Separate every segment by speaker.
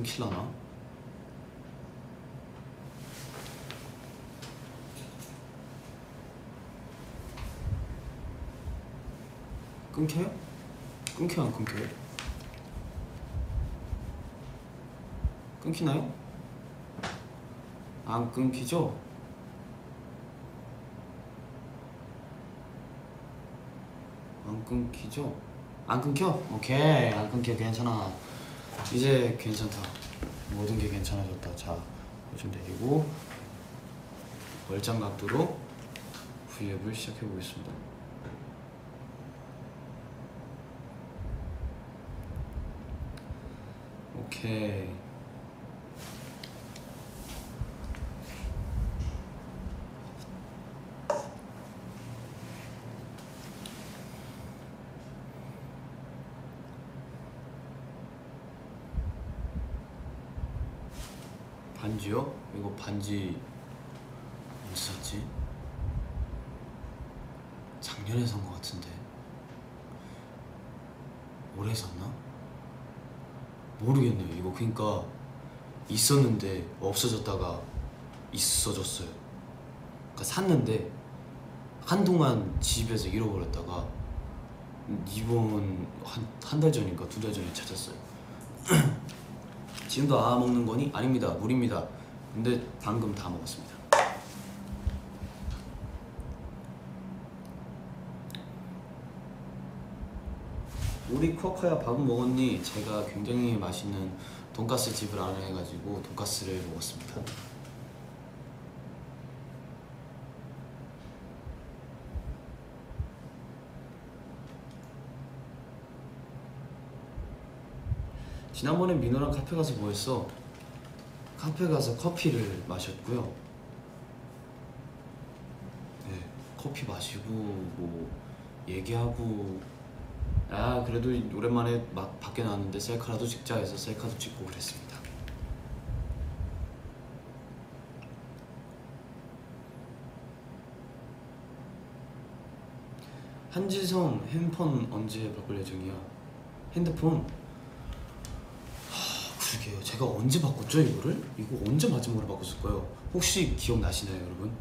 Speaker 1: 끊길라나? 끊겨요? 끊겨요 안 끊겨요? 끊기나요? 안 끊기죠? 안 끊기죠? 안 끊겨? 오케이 안 끊겨 괜찮아. 이제 괜찮다. 모든 게 괜찮아졌다. 자 요즘 내리고 월장 각도로 V앱을 시작해 보겠습니다. 오케이. 반지요? 이거 반지 언제 샀지? 작년에 산 거 같은데 올해 샀나? 모르겠네요. 이거 그러니까 있었는데 없어졌다가 있어졌어요. 그러니까 샀는데 한동안 집에서 잃어버렸다가 이번 한 달 전인가 두 달 전에 찾았어요. 지금도 먹는 거니? 아닙니다. 물입니다. 근데 방금 다 먹었습니다. 우리 쿼카야 밥은 먹었니? 제가 굉장히 맛있는 돈가스 집을 알아내가지고 돈가스를 먹었습니다. 지난번에 민호랑 카페 가서 뭐 했어? 카페 가서 커피를 마셨고요. 네, 커피 마시고 뭐 얘기하고 그래도 오랜만에 막 밖에 나왔는데 셀카라도 찍자 해서 셀카도 찍고 그랬습니다. 한지성 핸폰 언제 바꿀 예정이야? 핸드폰? 그러게요. 제가 언제 바꿨죠 이거를? 이거 언제 마지막으로 바꿨을까요? 혹시 기억나시나요 여러분?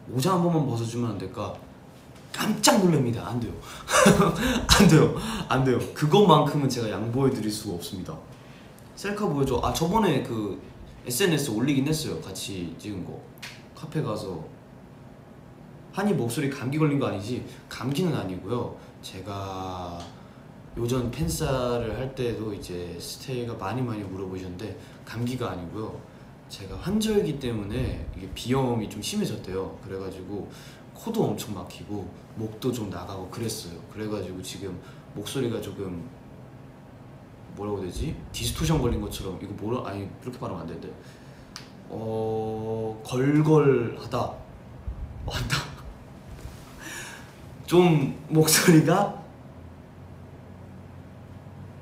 Speaker 1: 모자 한 번만 벗어주면 안 될까? 깜짝 놀랍니다. 안 돼요. 안 돼요. 안 돼요. 그것만큼은 제가 양보해 드릴 수가 없습니다. 셀카 보여줘. 저번에 그 SNS 올리긴 했어요. 같이 찍은 거. 카페 가서. 한이 목소리 감기 걸린 거 아니지? 감기는 아니고요. 제가 요전 팬싸를 할 때도 이제 스테이가 많이 물어보셨는데 감기가 아니고요. 제가 환절기 때문에 이게 비염이 좀 심해졌대요. 그래가지고 코도 엄청 막히고 목도 좀 나가고 그랬어요. 그래가지고 지금 목소리가 조금 뭐라고 해야 되지? 디스토션 걸린 것처럼 이거 아니 그렇게 말하면 안 되는데 걸걸하다 맞다. 좀 목소리가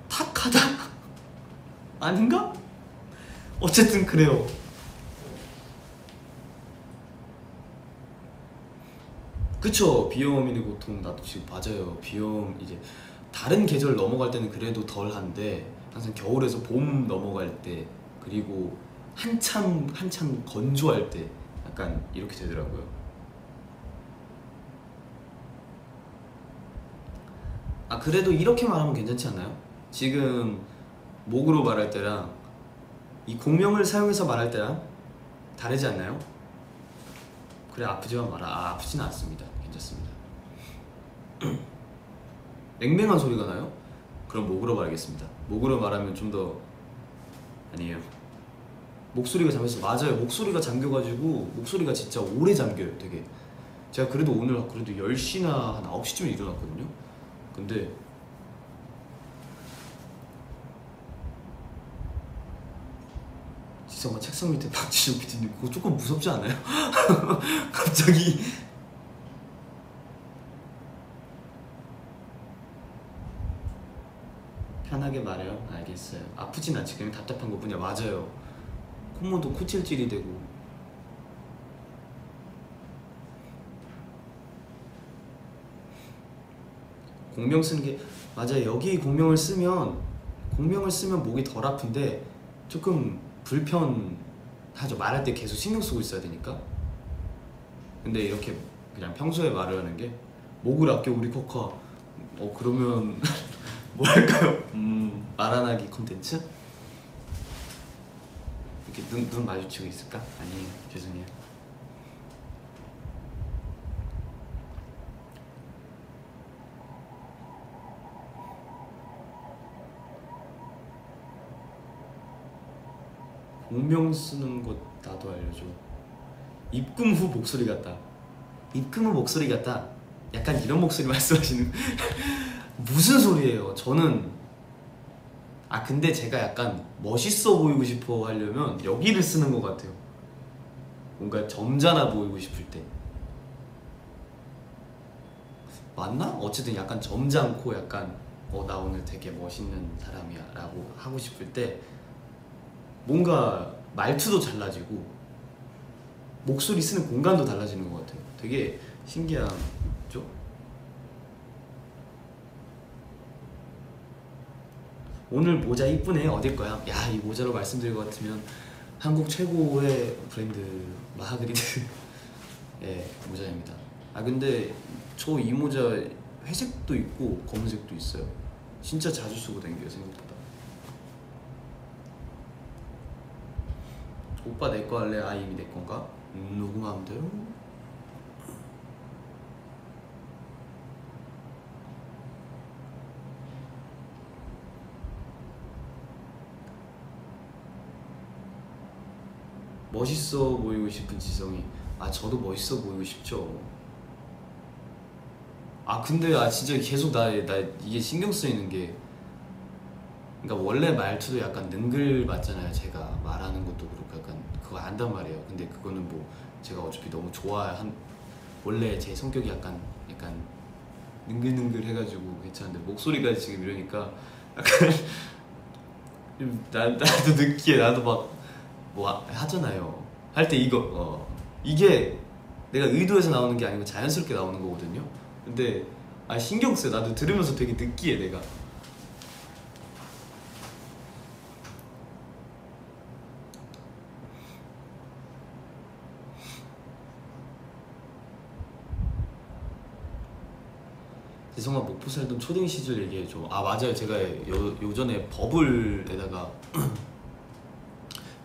Speaker 1: 탁하다? 아닌가? 어쨌든 그래요. 그쵸. 비염이 고통 나도 지금 맞아요. 비염 이제 다른 계절 넘어갈 때는 그래도 덜한데 항상 겨울에서 봄 넘어갈 때 그리고 한참 건조할 때 약간 이렇게 되더라고요. 그래도 이렇게 말하면 괜찮지 않나요? 지금 목으로 말할 때랑 이 공명을 사용해서 말할 때랑 다르지 않나요? 그래 아프지만 마라. 아프진 않습니다. 괜찮습니다. 맹맹한 소리가 나요? 그럼 목으로 말하겠습니다. 목으로 말하면 좀 더 아니에요. 목소리가 잠겼어. 맞아요. 목소리가 잠겨가지고 목소리가 진짜 오래 잠겨요. 되게 제가 그래도 오늘 그래도 10시나 한 9시쯤에 일어났거든요. 근데 진짜 막 책상 밑에 박지훈 PD님 그거 조금 무섭지 않아요? 갑자기 편하게 말해요. 알겠어요. 아프진 않지. 그냥 답답한 것뿐이야. 맞아요. 콧물도 코찔찔이 되고. 공명 쓰는 게 맞아요. 여기 공명을 쓰면 목이 덜 아픈데 조금 불편하죠. 말할 때 계속 신경 쓰고 있어야 되니까. 근데 이렇게 그냥 평소에 말을 하는 게 목을 아껴 우리 코카. 그러면 뭐 할까요? 말 안 하기 콘텐츠? 이렇게 눈 마주치고 있을까? 아니에요. 죄송해요. 공명 쓰는 것 나도 알려줘. 입금 후 목소리 같다. 입금 후 목소리 같다. 약간 이런 목소리 말씀하시는 무슨 소리예요? 저는 근데 제가 약간 멋있어 보이고 싶어 하려면 여기를 쓰는 것 같아요. 뭔가 점잖아 보이고 싶을 때. 맞나? 어쨌든 약간 점잖고 약간 나 오늘 되게 멋있는 사람이야 라고 하고 싶을 때 뭔가 말투도 달라지고 목소리 쓰는 공간도 달라지는 것 같아요. 되게 신기하죠? 오늘 모자 이쁘네. 어딜 거야? 야, 이 모자로 말씀드릴 것 같으면 한국 최고의 브랜드 마하그리드 예, 모자입니다. 근데 저 이 모자 회색도 있고 검은색도 있어요. 진짜 자주 쓰고 다녀요 생각보다. 오빠 내 거 할래? 이미 내 건가? 누구 마음대로? 멋있어 보이고 싶은 지성이 저도 멋있어 보이고 싶죠. 근데 진짜 계속 나 이게 신경 쓰이는 게 그러니까 원래 말투도 약간 능글 맞잖아요. 제가 말하는 것도 그렇고 약간 그거 안단 말이에요. 근데 그거는 뭐 제가 어차피 너무 좋아한 원래 제 성격이 약간 능글능글 해가지고 괜찮은데 목소리까지 지금 이러니까 약간 나도 느끼해. 나도 막 뭐 하잖아요. 할 때 이게 내가 의도해서 나오는 게 아니고 자연스럽게 나오는 거거든요. 근데 신경 써요. 나도 들으면서 되게 느끼해 내가. 재성아 목포 살던 초딩 시절 얘기해줘. 맞아요. 제가 요전에 버블에다가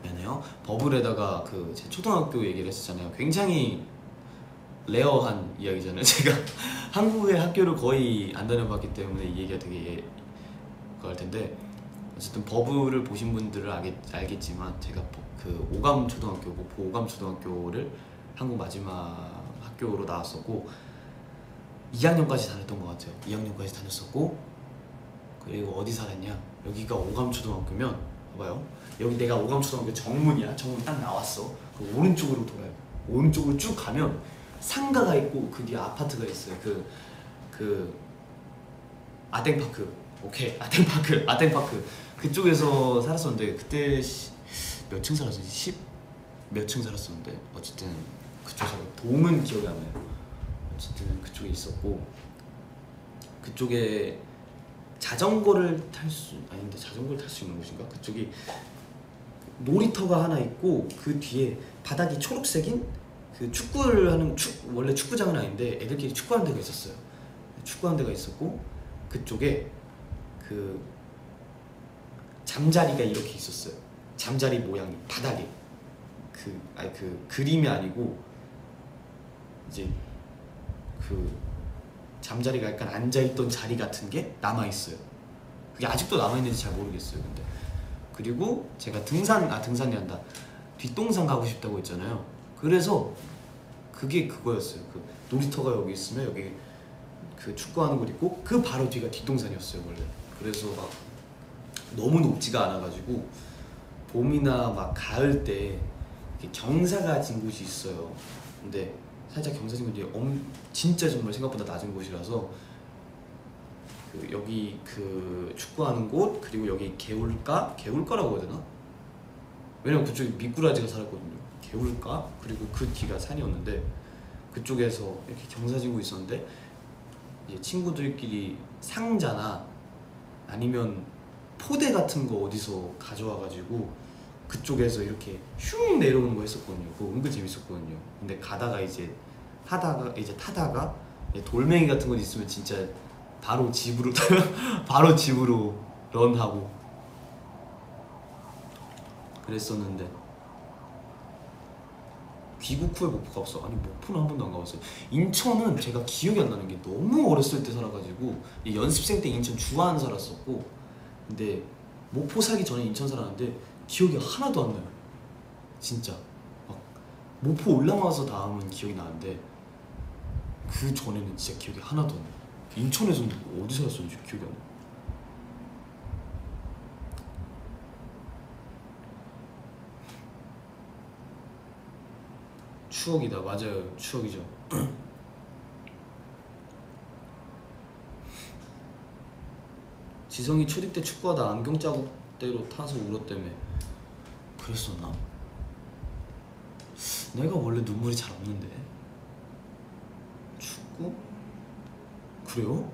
Speaker 1: 미안해요. 버블에다가 제 초등학교 얘기를 했었잖아요. 굉장히 레어한 이야기잖아요. 제가 한국의 학교를 거의 안 다녀봤기 때문에 이 얘기가 되게 그거 할 텐데 어쨌든 버블을 보신 분들은 알겠지만 제가 그 오감 초등학교, 목포 오감 초등학교를 한국 마지막 학교로 나왔었고 2학년까지 다녔던 것 같아요. 2학년까지 다녔었고 그리고 어디 살았냐? 여기가 오감 초등학교면 봐봐요. 여기 내가 오감 초등학교 정문이야. 정문 딱 나왔어. 그 오른쪽으로 돌아요. 오른쪽으로 쭉 가면 상가가 있고 그 뒤에 아파트가 있어요. 그 아땡파크. 오케이, 아땡파크 그쪽에서 살았었는데 그때 몇 층 살았었지? 10 몇 층 살았었는데 어쨌든 그쪽 동은 기억이 안 나요. 어쨌든 그쪽에 있었고 그쪽에 자전거를 탈 수 있는 곳인가? 그쪽이 놀이터가 하나 있고 그 뒤에 바닥이 초록색인 그 축구를 하는 원래 축구장은 아닌데 애들끼리 축구하는 데가 있었어요. 축구하는 데가 있었고 그쪽에 그 잠자리가 이렇게 있었어요. 잠자리 모양이 바닥에 그 그림이 아니고 이제 그 잠자리가 약간 앉아있던 자리 같은 게 남아있어요. 그게 아직도 남아있는지 잘 모르겠어요. 근데 그리고 제가 등산이 한다. 뒷동산 가고 싶다고 했잖아요. 그래서 그게 그거였어요. 그 놀이터가 여기 있으면 여기 그 축구하는 곳 있고 그 바로 뒤가 뒷동산이었어요 원래. 그래서 막 너무 높지가 않아가지고 봄이나 막 가을 때 경사가 진 곳이 있어요. 근데 살짝 경사 진 곳이 진짜 정말 생각보다 낮은 곳이라서 여기 그 축구하는 곳 그리고 여기 개울가라고 해야 되나? 왜냐면 그쪽에 미꾸라지가 살았거든요. 개울가 그리고 그 뒤가 산이었는데 그쪽에서 이렇게 경사진구 있었는데 이제 친구들끼리 상자나 아니면 포대 같은 거 어디서 가져와가지고 그쪽에서 이렇게 슝 내려오는 거 했었거든요. 그거 은근 재밌었거든요. 근데 가다가 이제 타다가 돌멩이 같은 거 있으면 진짜 바로 집으로 바로 집으로 런하고 그랬었는데, 귀국 후에 목포 가봤어. 아니 목포는 한 번도 안 가봤어요. 인천은 제가 기억이 안 나는 게 너무 어렸을 때 살아가지고 연습생 때 인천 주안 살았었고, 근데 목포 살기 전에 인천 살았는데 기억이 하나도 안 나요. 진짜 막 목포 올라와서 다음은 기억이 나는데 그 전에는 진짜 기억이 하나도 안 나요. 인천에서는 어디 살았었는지 기억이 안 나요. 추억이다. 맞아요, 추억이죠. 지성이 초딩 때 축구하다 안경 자국대로 타서 울었다며. 그랬었나? 내가 원래 눈물이 잘 없는데. 축구? 그래요?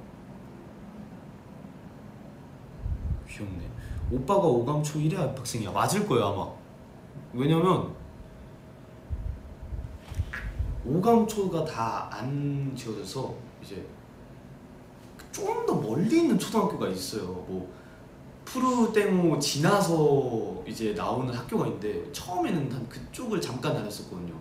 Speaker 1: 귀엽네. 오빠가 오감초 1회 합학생이야. 맞을 거예요 아마. 왜냐면 오감초가 다 안 지어져서 이제 좀 더 멀리 있는 초등학교가 있어요. 뭐 푸르땡호 지나서 이제 나오는 학교가 있는데 처음에는 한 그쪽을 잠깐 다녔었거든요.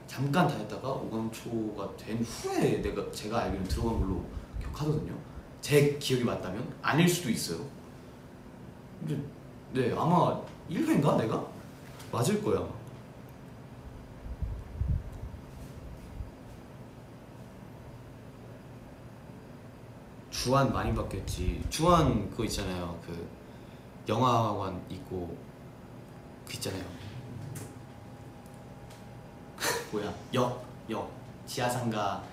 Speaker 1: 잠깐 다녔다가 오감초가 된 후에 제가 알기로는 들어간 걸로 기억하거든요. 제 기억이 맞다면 아닐 수도 있어요. 근데 네, 아마 1회인가 내가? 맞을 거야. 주한 많이 바뀌었지. 주한 그거 있잖아요. 그 영화관 있고 그 있잖아요. 뭐야? 역 지하상가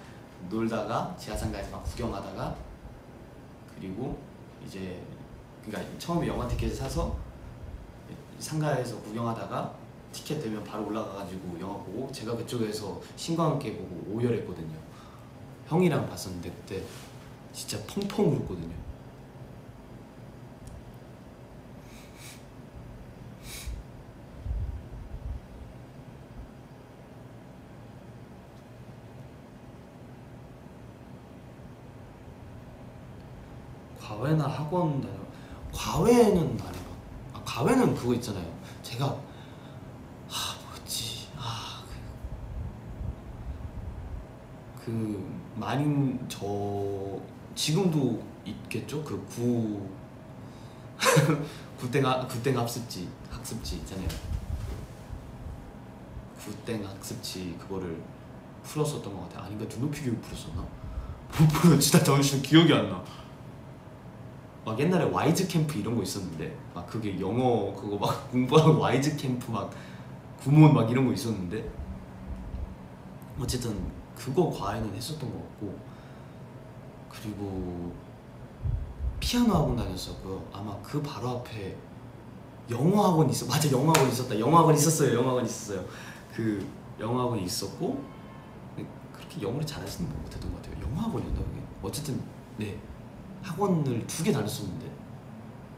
Speaker 1: 놀다가 지하상가에서 막 구경하다가, 그리고 이제 그러니까 처음에 영화 티켓을 사서 상가에서 구경하다가 티켓 되면 바로 올라가가지고 영화 보고, 제가 그쪽에서 신과 함께 보고 오열했거든요. 형이랑 봤었는데 그때 진짜 펑펑 울었거든요. 과외나 학원 다녀. 과외는 안 해봐. 과외는 그거 있잖아요. 제가 뭐였지? 그 만인 저 지금도 있겠죠? 그 구땡 학습지 있잖아요. 구땡 학습지 그거를 풀었었던 것 같아요. 아닌가 눈높이 교육 풀었었나? 못 풀어. 진짜 정신 기억이 안 나. 막 옛날에 와이즈 캠프 이런 거 있었는데 막 그게 영어 그거 막 공부하고 와이즈 캠프 막 구몬 막 이런 거 있었는데, 어쨌든 그거 과외는 했었던 것 같고, 그리고 피아노 학원 다녔었고요. 아마 그 바로 앞에 영어 학원 있어. 맞아, 영어 학원 있었다. 영어 학원 있었어요. 영어 학원 있었어요. 그 영어 학원이 있었고, 그렇게 영어를 잘하지는 못했던 것 같아요. 영어 학원이었나 그게? 어쨌든 네, 학원을 2개 다녔었는데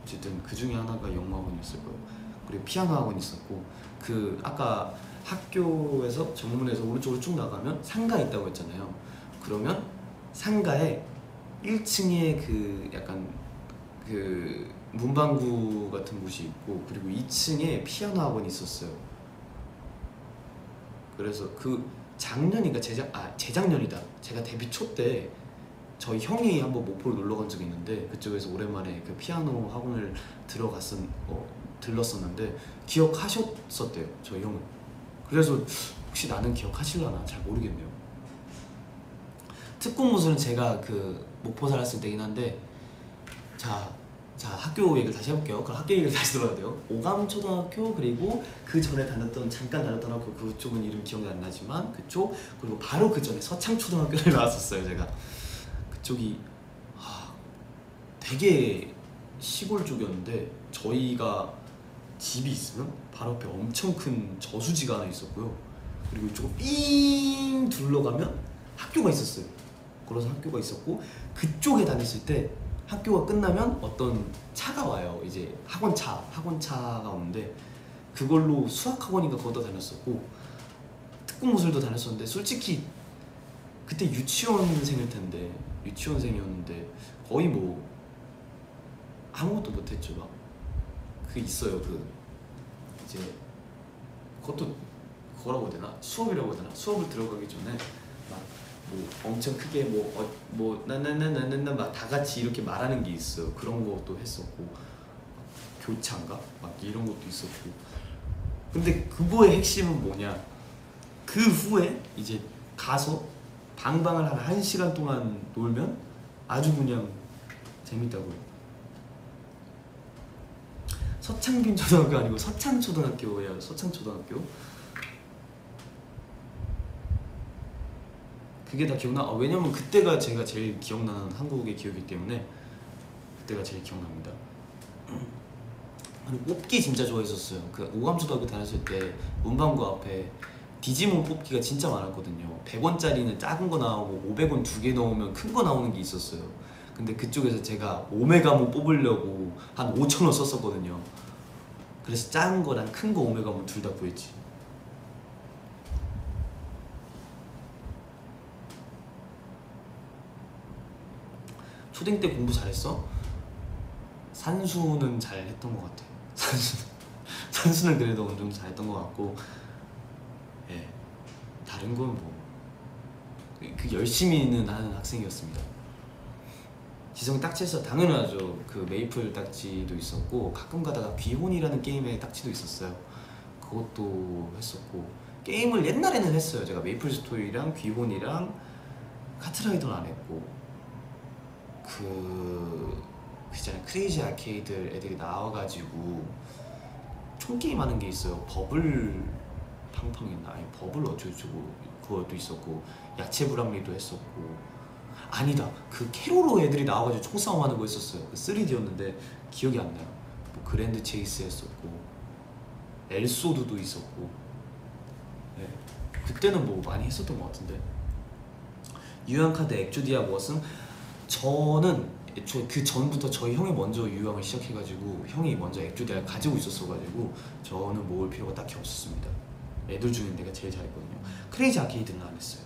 Speaker 1: 어쨌든 그 중에 하나가 영어 학원이었을 거예요. 그리고 피아노 학원이 있었고, 그 아까 학교에서 정문에서 오른쪽으로 쭉 나가면 상가 있다고 했잖아요. 그러면 상가에 1층에 그 약간 그 문방구 같은 곳이 있고, 그리고 2층에 피아노 학원이 있었어요. 그래서 그 작년인가 재작년이다. 제가 데뷔 초 때 저희 형이 한번 목포를 놀러 간 적이 있는데 그쪽에서 오랜만에 그 피아노 학원을 들렀었는데 기억하셨었대요, 저희 형은. 그래서 혹시 나는 기억하실라나 잘 모르겠네요. 특공무술은 제가 그 목포 살았을 때긴 한데, 자 학교 얘기를 다시 해볼게요. 그럼 학교 얘기를 다시 들어야 돼요. 오감초등학교, 그리고 그 전에 잠깐 다녔던 학교, 그쪽은 이름 기억이 안 나지만 그쪽, 그리고 바로 그 전에 서창초등학교를 나왔었어요. 제가 그쪽이 되게 시골 쪽이었는데, 저희가 집이 있으면 바로 앞에 엄청 큰 저수지가 하나 있었고요. 그리고 이쪽을 삥 둘러가면 학교가 있었어요. 걸어서 학교가 있었고, 그쪽에 다녔을 때 학교가 끝나면 어떤 차가 와요. 이제 학원차가 오는데 그걸로 수학학원인가 거기다 다녔었고, 특공무술도 다녔었는데, 솔직히 그때 유치원생이었는데 거의 뭐 아무것도 못했죠. 막 그 있어요. 그 이제 그것도 그거라고 해야 되나? 수업이라고 해야 되나? 수업을 들어가기 전에 막 뭐 엄청 크게 뭐 나나나나나나 막 다 같이 이렇게 말하는 게 있어요. 그런 것도 했었고, 교차인가? 막 이런 것도 있었고. 근데 그거의 핵심은 뭐냐? 그 후에 이제 가서 방방을 한 1시간 동안 놀면 아주 그냥 재밌다고요. 서창빈 초등학교 아니고 서창초등학교예요. 서창초등학교. 그게 다 기억나? 왜냐면 그때가 제가 제일 기억나는 한국의 기억이기 때문에 그때가 제일 기억납니다. 그리고 뽑기 진짜 좋아했었어요. 그 오감초등학교 다녔을 때 문방구 앞에 디지몬 뽑기가 진짜 많았거든요. 100원짜리는 작은 거 나오고 500원 2개 넣으면 큰 거 나오는 게 있었어요. 근데 그쪽에서 제가 오메가몬 뽑으려고 한 5,000원 썼었거든요. 그래서 작은 거랑 큰 거 오메가몬 둘 다 구했지. 초딩 때 공부 잘했어? 산수는 잘했던 것 같아. 산수는 그래도 어느 정도 잘했던 것 같고, 예, 다른 건 뭐 그 열심히는 하는 학생이었습니다. 지성 딱지에서 당연하죠. 그 메이플 딱지도 있었고, 가끔 가다가 귀혼이라는 게임의 딱지도 있었어요. 그것도 했었고, 게임을 옛날에는 했어요. 제가 메이플 스토리랑 귀혼이랑 카트라이더는 안 했고, 있잖아요. 크레이지 아케이드 애들이 나와가지고 총게임 하는 게 있어요. 버블 팡팡이나 아니 버블 어쩌고저쩌고 그것도 있었고, 야채 불합리도 했었고, 아니다, 그 캐로로 애들이 나와가지고 총싸움 하는 거 있었어요. 그 3D였는데 기억이 안 나요. 뭐 그랜드 체이스 했었고, 엘소드도 있었고, 네. 그때는 뭐 많이 했었던 것 같은데. 유효카드 엑조디아 머슴, 저는 애초에 그 전부터 저희 형이 먼저 유효함을 시작해가지고 형이 먼저 엑조디아를 가지고 있었어가지고 저는 모을 필요가 딱히 없었습니다. 애들 중에 내가 제일 잘했거든요. 크레이지 아케이드는 안 했어요.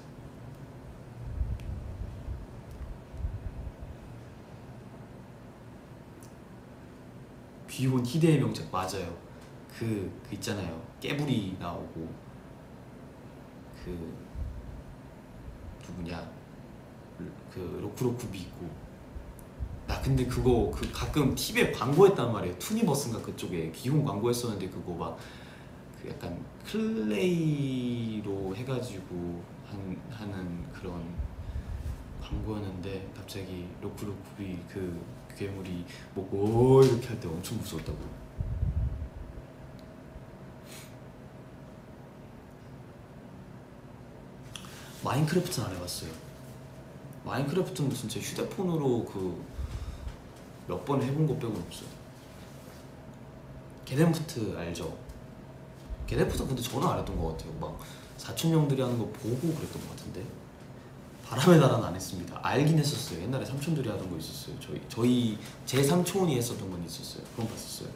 Speaker 1: 귀혼 희대의 명작 맞아요. 그 있잖아요. 깨불이 나오고, 그 누구냐, 그 로쿠로쿠비 있고. 나 근데 그거 가끔 TV에 광고했단 말이에요. 투니버스인가 그쪽에 귀혼 광고했었는데, 그거 막 그 약간 클레이로 해가지고 하는 그런 광고였는데, 갑자기 로쿠로쿠비 그 괴물이 뭐 이렇게 할 때 엄청 무서웠다고. 마인크래프트는 안 해봤어요. 마인크래프트는 진짜 휴대폰으로 그 몇 번 해본 것 빼고는 없어요. 게덴푸트 알죠? 게덴푸트 근데 저는 안 했던 것 같아요. 막 사촌형들이 하는 거 보고 그랬던 것 같은데. 바람의 나라는 안 했습니다. 알긴 했었어요. 옛날에 삼촌들이 하던 거 있었어요. 제 삼촌이 했었던 건 있었어요. 그건 봤었어요.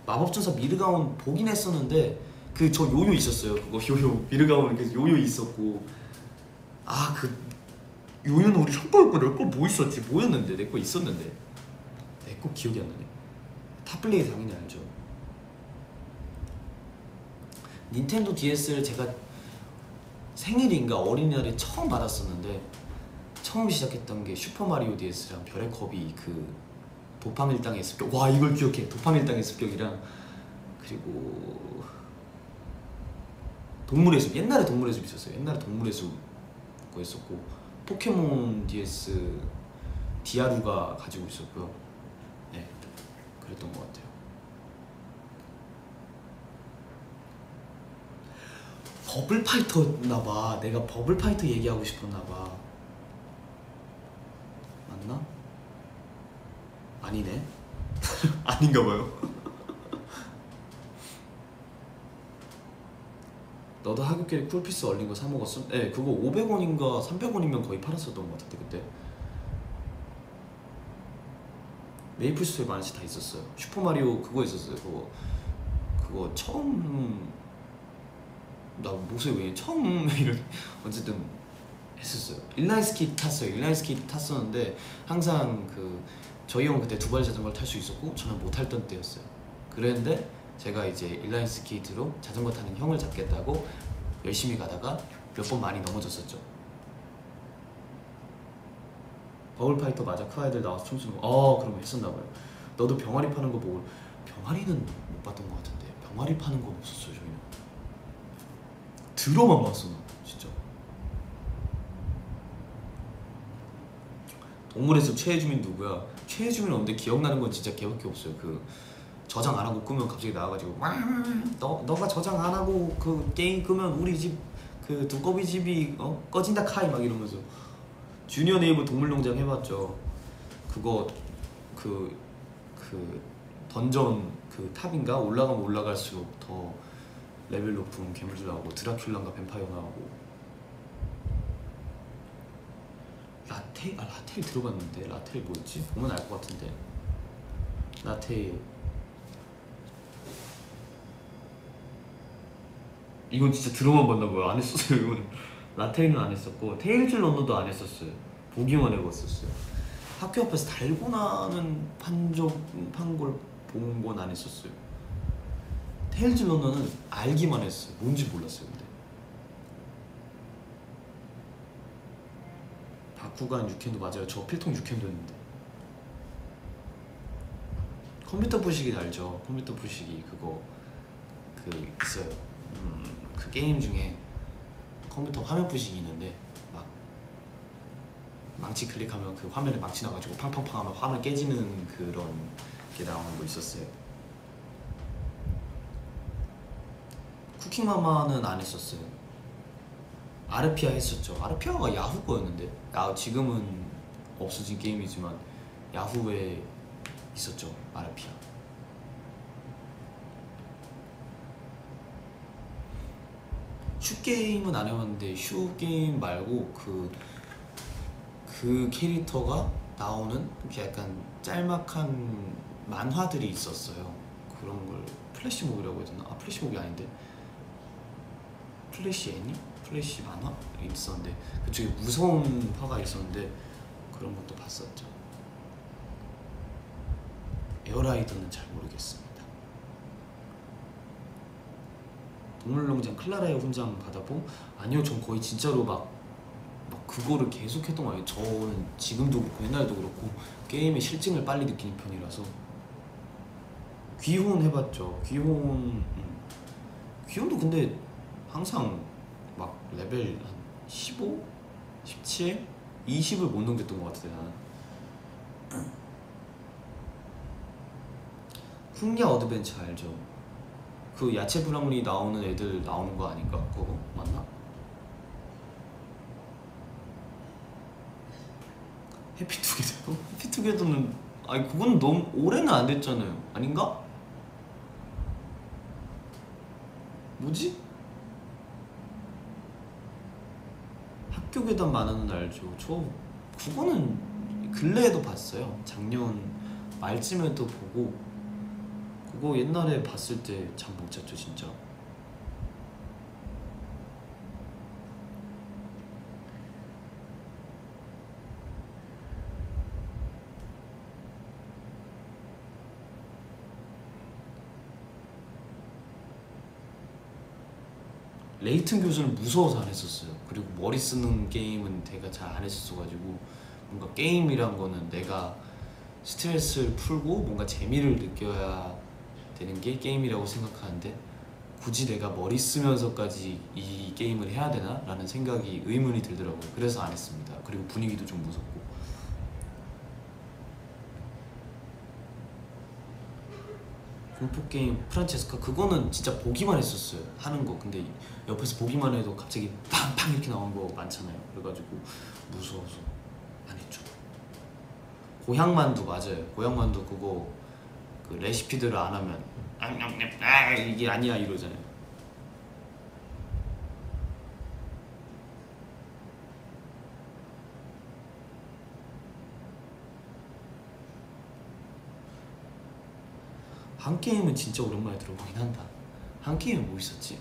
Speaker 1: 마법전사 미르가온 보긴 했었는데, 그 저 요요 있었어요. 그거 요요 미르가온 그 요요 있었고, 그 요요는 우리 형 거였고 내 거 뭐 있었지? 뭐였는데? 내 거 있었는데 내 거 기억이 안 나네. 탑블레이 당연히 알죠. 닌텐도 DS를 제가 생일인가 어린이날에 처음 받았었는데, 처음 시작했던 게 슈퍼마리오 DS랑 별의 컵이 그 도파민 땅의 습격, 와 이걸 기억해. 도파민 땅의 습격이랑, 그리고 동물의 숲, 옛날에 동물의 숲 있었어요. 옛날에 동물의 숲 그거 있었고, 포켓몬 DS 디아루가 가지고 있었고요. 네, 그랬던 것 같아요. 버블파이터였나봐. 내가 버블파이터 얘기하고 싶었나봐. 맞나? 아니네. 아닌가봐요. 너도 하굣길에 쿨피스 얼린 거 사 먹었어? 네, 그거 500원인가 300원이면 거의 팔았었던 것 같은데 그때. 메이플 스토리 만화책 다 있었어요. 슈퍼마리오 그거 있었어요. 그거 처음 나 목소리 왜 처음 이런 어쨌든 했었어요. 인라인스케이트 탔어요. 인라인스케이트 탔었는데 항상 그 저희 형 그때 두발 자전거를 탈 수 있었고 저는 못 탈던 때였어요. 그랬는데 제가 이제 인라인스케이트로 자전거 타는 형을 잡겠다고 열심히 가다가 몇 번 많이 넘어졌었죠. 버울파이터 맞아. 그 아이들 나와서 춤추는 거. 그럼 했었나봐요. 너도 병아리 파는 거 보고. 병아리는 못 봤던 것 같은데 병아리 파는 건 없었어요. 저희는 들어만 봤어. 나 진짜. 동물의 숲 최혜주민 누구야? 최혜주민 없는데 기억나는 건 진짜 걔밖에 없어요. 그 저장 안 하고 끄면 갑자기 나와가지고 너가 저장 안 하고 그 게임 끄면 우리 집 그 두꺼비 집이 꺼진다 카이 막 이러면서. 주니어 네이버 동물농장 해봤죠. 그거 그 던전 그 탑인가 올라가면 올라갈수록 더 레벨 높은 괴물들 나오고 드라큘라인가 뱀파이어 나오고. 라테일 들어봤는데 라테일 뭐였지? 보면 알 것 같은데. 라테일 이건 진짜 들어만 봤나봐요. 안 했었어요 이거는. 라테일은 안 했었고 테일즈 런너도 안 했었어요. 보기만 해봤었어요. 학교 앞에서 달고나는 판걸 본 건 안 했었어요. 테일즈 런너는 알기만 했어요. 뭔지 몰랐어요. 근데 바쿠간 유캔도 맞아요. 저 필통 유캔도 했는데. 컴퓨터 부시기 알죠? 컴퓨터 부시기 그거 그 있어요. 그 게임 중에 컴퓨터 화면 부시기 있는데 막 망치 클릭하면 그 화면에 망치 나가지고 팡팡팡 하면 화면 깨지는 그런 게 나오는 거 있었어요. 쿠킹마마는 안 했었어요. 아르피아 했었죠. 아르피아가 야후 거였는데 지금은 없어진 게임이지만 야후에 있었죠. 아르피아. 슈게임은 안 해봤는데 슈게임 말고 그 캐릭터가 나오는 약간 짤막한 만화들이 있었어요. 그런 걸 플래시몹이라고 해야 되나? 플래시몹이 아닌데 플래시 애니? 플래시 만화? 있었는데 그쪽에 무서운 화가 있었는데 그런 것도 봤었죠. 에어라이더는 잘 모르겠습니다. 동물농장 클라라의 훈장 받아봄? 아니요, 전 거의 진짜로 막 그거를 계속 했던 거 아니에요. 저는 지금도 그렇고 옛날에도 그렇고 게임의 실증을 빨리 느끼는 편이라서. 귀혼 해봤죠. 귀혼도 근데 항상 막 레벨 한 15? 17? 20을 못 넘겼던 것 같아 나는. 훈야 어드벤처 알죠? 그 야채 브라운이 나오는 애들 나오는 거 아닌가? 그거 맞나? 해피투게더? 해피투게더는 아니 그건 너무 올해는 안 됐잖아요. 아닌가? 뭐지? 학교 괴담 만화는 알죠. 저 그거는 근래에도 봤어요. 작년 말쯤에도 보고. 그거 옛날에 봤을 때 잠 못 잤죠 진짜. 레이튼 교수는 무서워서 안 했었어요. 그리고 머리 쓰는 게임은 제가 잘 안 했었어가지고 뭔가 게임이란 거는 내가 스트레스를 풀고 뭔가 재미를 느껴야 되는 게 게임이라고 생각하는데 굳이 내가 머리 쓰면서까지 이 게임을 해야 되나? 라는 생각이 의문이 들더라고요. 그래서 안 했습니다. 그리고 분위기도 좀 무섭고. 공포게임 프란체스카 그거는 진짜 보기만 했었어요. 하는 거. 근데 옆에서 보기만 해도 갑자기 팡팡 이렇게 나오는 거 많잖아요. 그래가지고 무서워서 안 했죠. 고향만두 맞아요. 고향만두 그거 그 레시피들을 안 하면 이게 아니야 이러잖아요. 한 게임은 진짜 오랜만에 들어보긴 한다. 한 게임은 뭐 있었지?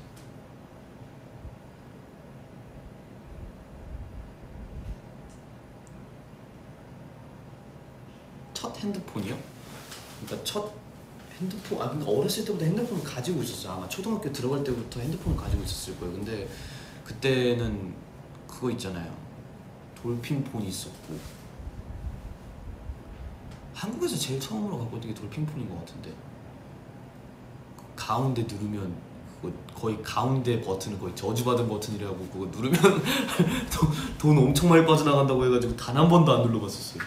Speaker 1: 첫 핸드폰이요? 그러니까 첫 핸드폰, 그러니까 어렸을 때부터 핸드폰을 가지고 있었어요. 아마 초등학교 들어갈 때부터 핸드폰을 가지고 있었을 거예요. 근데 그때는 그거 있잖아요. 돌핀폰이 있었고, 한국에서 제일 처음으로 갖고 있던 게 돌핀폰인 것 같은데, 그 가운데 누르면 그거 거의 가운데 버튼을 거의 저주받은 버튼이라고, 그거 누르면 돈 엄청 많이 빠져나간다고 해가지고 단 한 번도 안 눌러봤었어요.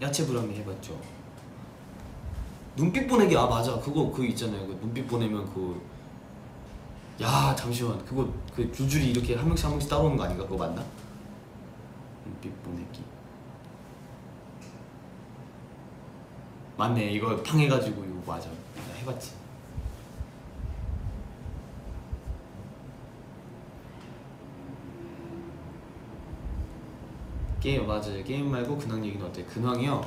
Speaker 1: 야채 브라미 해봤죠. 눈빛 보내기, 맞아, 그거 그 있잖아요. 그 눈빛 보내면 그, 야 잠시만, 그거 그 줄줄이 이렇게 한 명씩 한 명씩 따라오는 거 아닌가? 그거 맞나? 눈빛 보내기 맞네. 이거 팡 해가지고 이거 맞아. 나 해봤지. 게임 맞아요. 게임 말고 근황 얘기는 어때? 근황이요?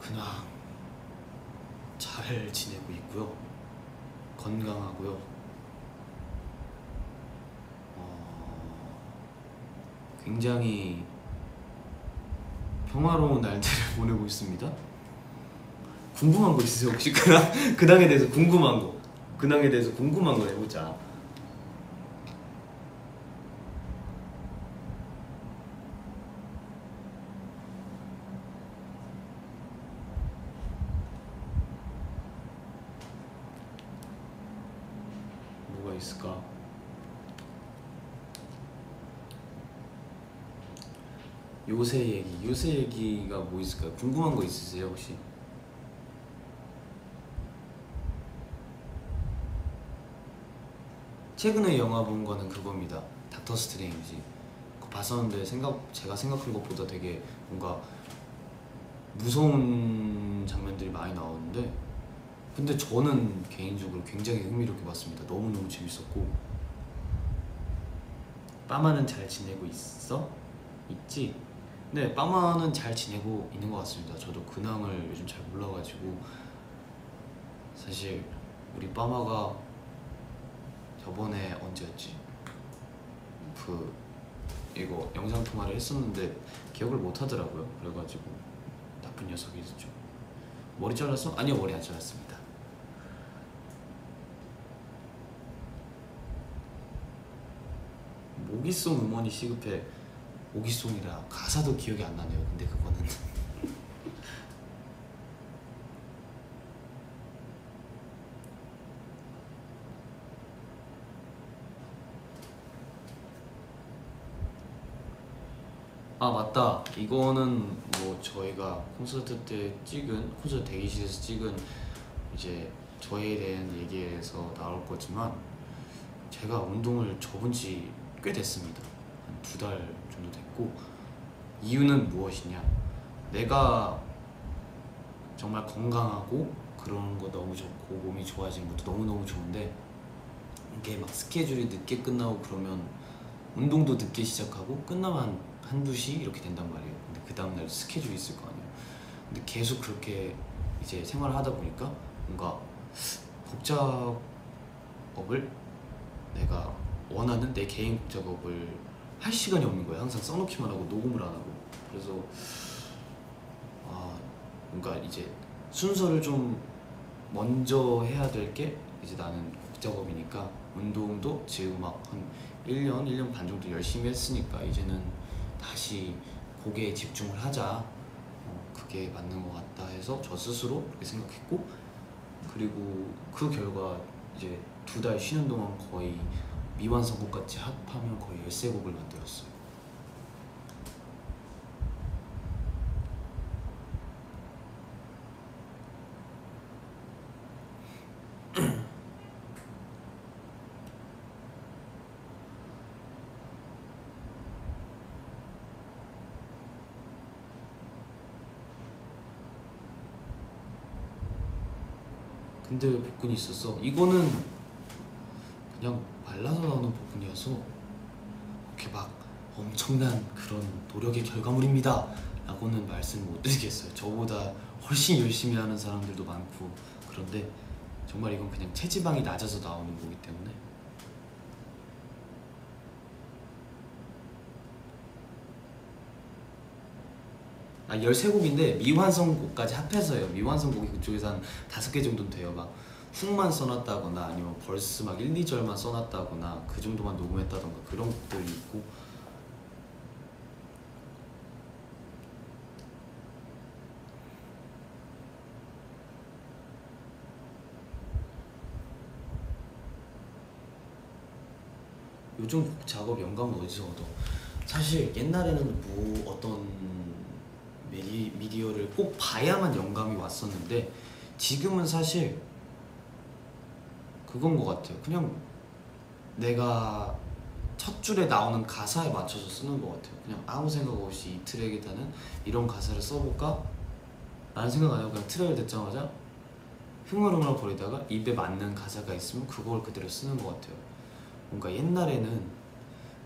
Speaker 1: 근황 잘 지내고 있고요. 건강하고요. 굉장히 평화로운 날들을 보내고 있습니다. 궁금한 거 있으세요? 혹시 근황에 대해서 궁금한 거, 근황에 대해서 궁금한 거 해보자. 뭐가 있을까? 요새 얘기가 뭐 있을까요? 궁금한 거 있으세요 혹시? 최근에 영화 본 거는 그겁니다. 닥터 스트레인지. 그거 봤었는데 제가 생각한 것보다 되게 뭔가 무서운 장면들이 많이 나오는데, 근데 저는 개인적으로 굉장히 흥미롭게 봤습니다. 너무너무 재밌었고. 빠마는 잘 지내고 있어? 있지? 네, 빠마는 잘 지내고 있는 것 같습니다. 저도 근황을 요즘 잘 몰라가지고, 사실 우리 빠마가 저번에 언제였지? 그 이거 영상 통화를 했었는데 기억을 못 하더라고요. 그래가지고 나쁜 녀석이죠. 머리 잘랐어? 아니요, 머리 안 잘랐습니다. 모기송 음원이 시급해. 모기송이라 가사도 기억이 안 나네요. 근데 그거는 맞다. 이거는 뭐 저희가 콘서트 때 찍은, 콘서트 대기실에서 찍은 이제 저에 대한 얘기에서 나올 거지만, 제가 운동을 접은 지 꽤 됐습니다. 한 2달 정도 됐고, 이유는 무엇이냐, 내가 정말 건강하고 그런 거 너무 좋고 몸이 좋아지는 것도 너무너무 좋은데, 이게 막 스케줄이 늦게 끝나고 그러면 운동도 늦게 시작하고 끝나면 한두 시 이렇게 된단 말이에요. 근데 그 다음날 스케줄이 있을 거 아니에요. 근데 계속 그렇게 이제 생활을 하다 보니까 뭔가 곡 작업을, 내가 원하는 내 개인 곡 작업을 할 시간이 없는 거예요. 항상 써놓기만 하고 녹음을 안 하고. 그래서 뭔가 이제 순서를 좀 먼저 해야 될 게, 이제 나는 곡 작업이니까 운동도 지금 막 한 1년 반 정도 열심히 했으니까 이제는 다시 곡에 집중을 하자, 그게 맞는 것 같다 해서 저 스스로 그렇게 생각했고, 그리고 그 결과 이제 2달 쉬는 동안 거의 미완성곡같이 합하면 거의 13곡을 만들었어요. 근데 왜 복근이 있었어? 이거는 그냥 말라서 나오는 부분이어서 그렇게 막 엄청난 그런 노력의 결과물입니다 라고는 말씀 못 드리겠어요. 저보다 훨씬 열심히 하는 사람들도 많고 그런데 정말 이건 그냥 체지방이 낮아서 나오는 거기 때문에. 아 13곡인데 미완성곡까지 합해서요. 미완성곡이 그쪽에서 한 5개 정도는 돼요. 막 훅만 써놨다거나 아니면 벌스 막 1, 2절만 써놨다거나 그 정도만 녹음했다던가 그런 곡들이 있고. 요즘 곡 작업 영감은 어디서 얻어? 사실 옛날에는 뭐 어떤 미디어를 꼭 봐야만 영감이 왔었는데 지금은 사실 그건 것 같아요. 그냥 내가 첫 줄에 나오는 가사에 맞춰서 쓰는 것 같아요. 그냥 아무 생각 없이 이 트랙에다는 이런 가사를 써볼까? 라는 생각 안 하고 그냥 트랙을 듣자마자 흥얼흥얼 거리다가 입에 맞는 가사가 있으면 그걸 그대로 쓰는 것 같아요. 뭔가 옛날에는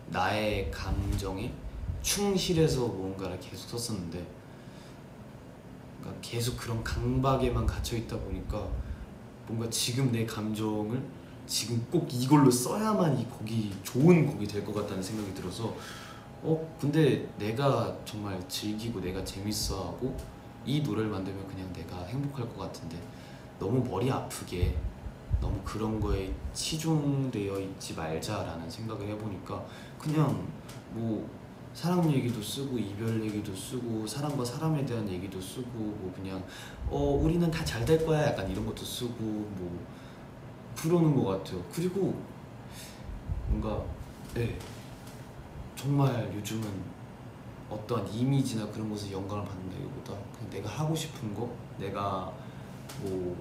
Speaker 1: 나의 감정에 충실해서 뭔가를 계속 썼었는데 그러니까 계속 그런 강박에만 갇혀있다 보니까 뭔가 지금 내 감정을 지금 꼭 이걸로 써야만 이 곡이 좋은 곡이 될 것 같다는 생각이 들어서 근데 내가 정말 즐기고 내가 재밌어하고 이 노래를 만들면 그냥 내가 행복할 것 같은데 너무 머리 아프게 너무 그런 거에 치중되어 있지 말자라는 생각을 해보니까 그냥 뭐 사랑 얘기도 쓰고 이별 얘기도 쓰고 사람과 사람에 대한 얘기도 쓰고 뭐 그냥 우리는 다 잘 될 거야 약간 이런 것도 쓰고 뭐 그러는 것 같아요. 그리고 뭔가 네 정말 요즘은 어떠한 이미지나 그런 것에 영감을 받는다기보다 그냥 내가 하고 싶은 거 내가 뭐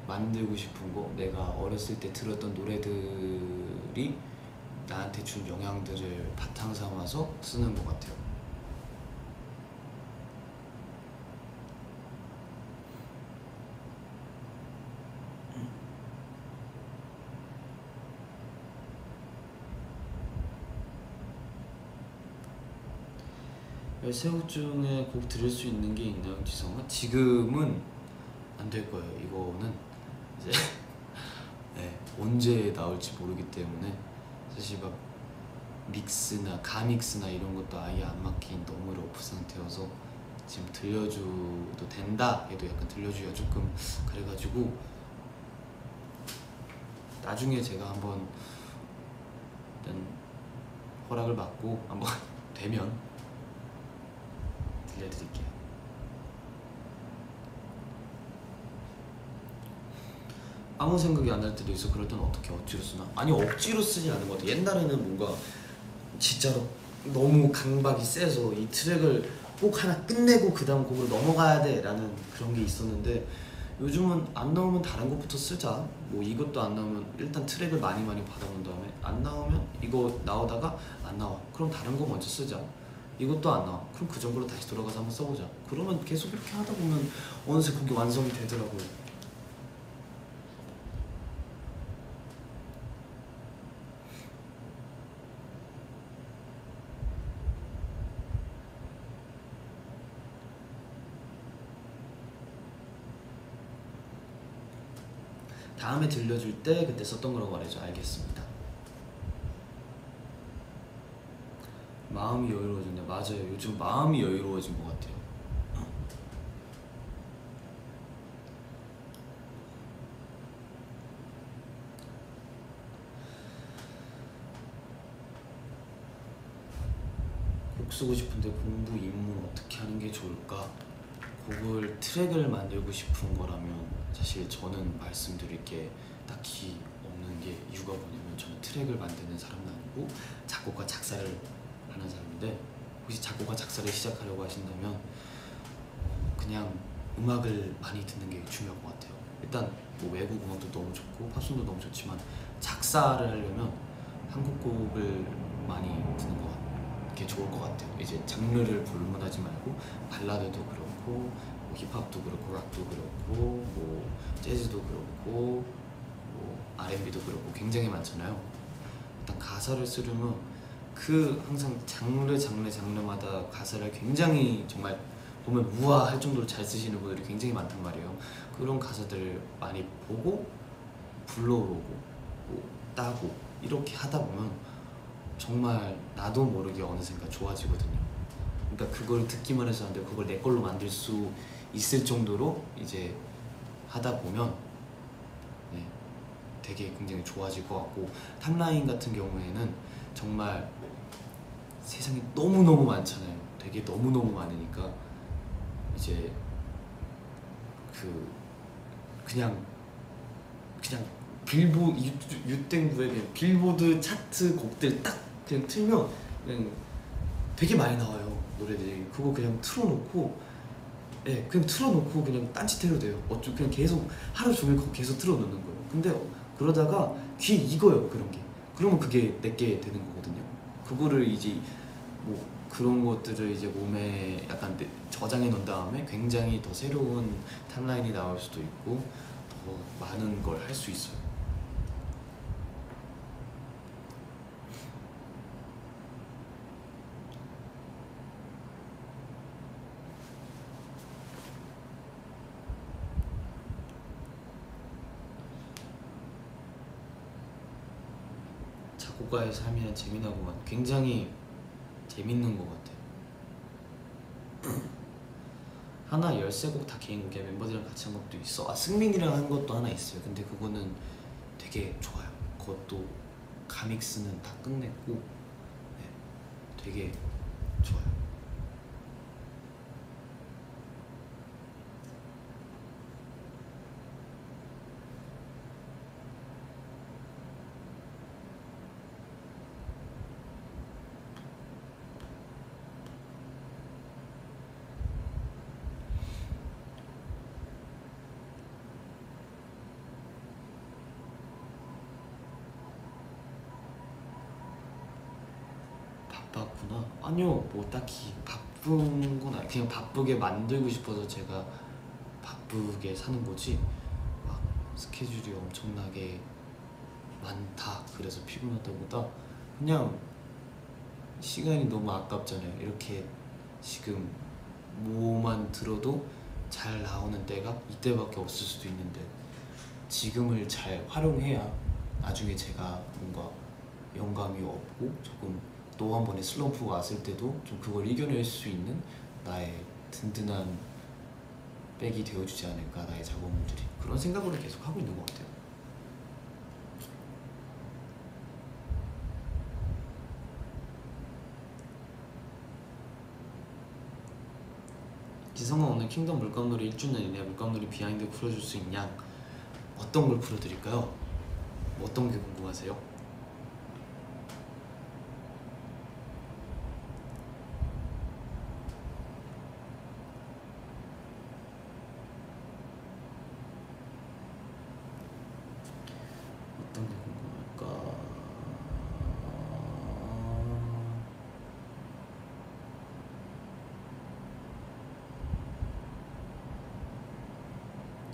Speaker 1: 만들고 싶은 거 내가 어렸을 때 들었던 노래들이 나한테 준 영향들을 바탕 삼아서 쓰는 것 같아요. 13곡 중에 곡 들을 수 있는 게 있나요, 지성아? 지금은 안 될 거예요. 이거는 이제 네, 언제 나올지 모르기 때문에 사실 막 믹스나 가믹스나 이런 것도 아예 안 막힌 너무 러프 상태여서 지금 들려줘도 된다 해도 약간 들려주기가 조금 그래가지고 나중에 제가 한번 일단 허락을 받고 한번 되면 들려드릴게요. 아무 생각이 안 날 때도 있어. 그럴 때는 어떻게 억지로 쓰나? 아니 억지로 쓰지 않은 것 같아. 옛날에는 뭔가 진짜로 너무 강박이 세서 이 트랙을 꼭 하나 끝내고 그 다음 곡으로 넘어가야 돼 라는 그런 게 있었는데 요즘은 안 나오면 다른 것부터 쓰자. 뭐 이것도 안 나오면 일단 트랙을 많이 받아본 다음에 안 나오면 이거 나오다가 안 나와. 그럼 다른 거 먼저 쓰자. 이것도 안 나와. 그럼 그 정도로 다시 돌아가서 한번 써보자. 그러면 계속 이렇게 하다 보면 어느새 곡이 완성이 되더라고요. 다음에 들려줄 때 그때 썼던 거라고 말해줘. 알겠습니다. 마음이 여유로워졌네. 맞아요. 요즘 마음이 여유로워진 것 같아요. 곡 쓰고 싶은데 공부, 입문 어떻게 하는 게 좋을까? 곡을 트랙을 만들고 싶은 거라면 사실 저는 말씀드릴 게 딱히 없는 게 이유가 뭐냐면 저는 트랙을 만드는 사람은 아니고 작곡과 작사를 하는 사람인데 혹시 작곡과 작사를 시작하려고 하신다면 그냥 음악을 많이 듣는 게 중요한 것 같아요. 일단 뭐 외국 음악도 너무 좋고 팝송도 너무 좋지만 작사를 하려면 한국 곡을 많이 듣는 게 좋을 것 같아요. 이제 장르를 불문하지 말고 발라드도 그렇고 뭐 힙합도 그렇고 락도 그렇고 뭐 재즈도 그렇고 뭐 R&B도 그렇고 굉장히 많잖아요. 일단 가사를 쓰려면 그 항상 장르마다 가사를 굉장히 정말 보면 우아할 정도로 잘 쓰시는 분들이 굉장히 많단 말이에요. 그런 가사들을 많이 보고 불러오고 뭐 따고 이렇게 하다 보면 정말 나도 모르게 어느샌가 좋아지거든요. 그러니까 그걸 듣기만 해서 안 되고 그걸 내 걸로 만들 수 있을 정도로 이제 하다 보면 네, 되게 굉장히 좋아질 것 같고, 탑라인 같은 경우에는 정말 세상에 너무너무 많잖아요. 되게 너무너무 많으니까 이제 그냥 빌보 유땡구의 그냥 빌보드 차트 곡들 딱 그냥 틀면 그냥 되게 많이 나와요, 노래들이. 그거 그냥 틀어놓고, 예, 그냥 틀어놓고 그냥 딴짓해도 돼요. 그냥 계속 하루 종일 그거 계속 틀어놓는 거예요. 근데 그러다가 귀에 익어요, 그런 게. 그러면 그게 내게 되는 거거든요. 그거를 이제 뭐 그런 것들을 이제 몸에 약간 저장해 놓은 다음에 굉장히 더 새로운 탑라인이 나올 수도 있고 더 많은 걸 할 수 있어요. 작곡가의 삶이란 재미나고만 굉장히 재밌는 것 같아요. 하나 13곡 다 개인곡이야. 멤버들이랑 같이 한 것도 있어. 아, 승민이랑 한 것도 하나 있어요. 근데 그거는 되게 좋아요. 그것도 가믹스는 다 끝냈고, 네, 되게 좋아요. 바빴구나. 아니요, 뭐 딱히 바쁜 건 아니, 그냥 바쁘게 만들고 싶어서 제가 바쁘게 사는 거지, 막 스케줄이 엄청나게 많다 그래서 피곤하다보다 그냥 시간이 너무 아깝잖아요. 이렇게 지금 뭐만 들어도 잘 나오는 때가 이때밖에 없을 수도 있는데, 지금을 잘 활용해야 나중에 제가 뭔가 영감이 없고 조금 또 한 번의 슬럼프가 왔을 때도 좀 그걸 이겨낼 수 있는 나의 든든한 백이 되어주지 않을까, 나의 작업물들이. 그런 생각으로 계속 하고 있는 것 같아요. 지성아, 오늘 킹덤 물감놀이 1주년이네. 물감놀이 비하인드 풀어줄 수 있냐? 어떤 걸 풀어드릴까요? 뭐 어떤 게 궁금하세요? 어떤 게 궁금할까?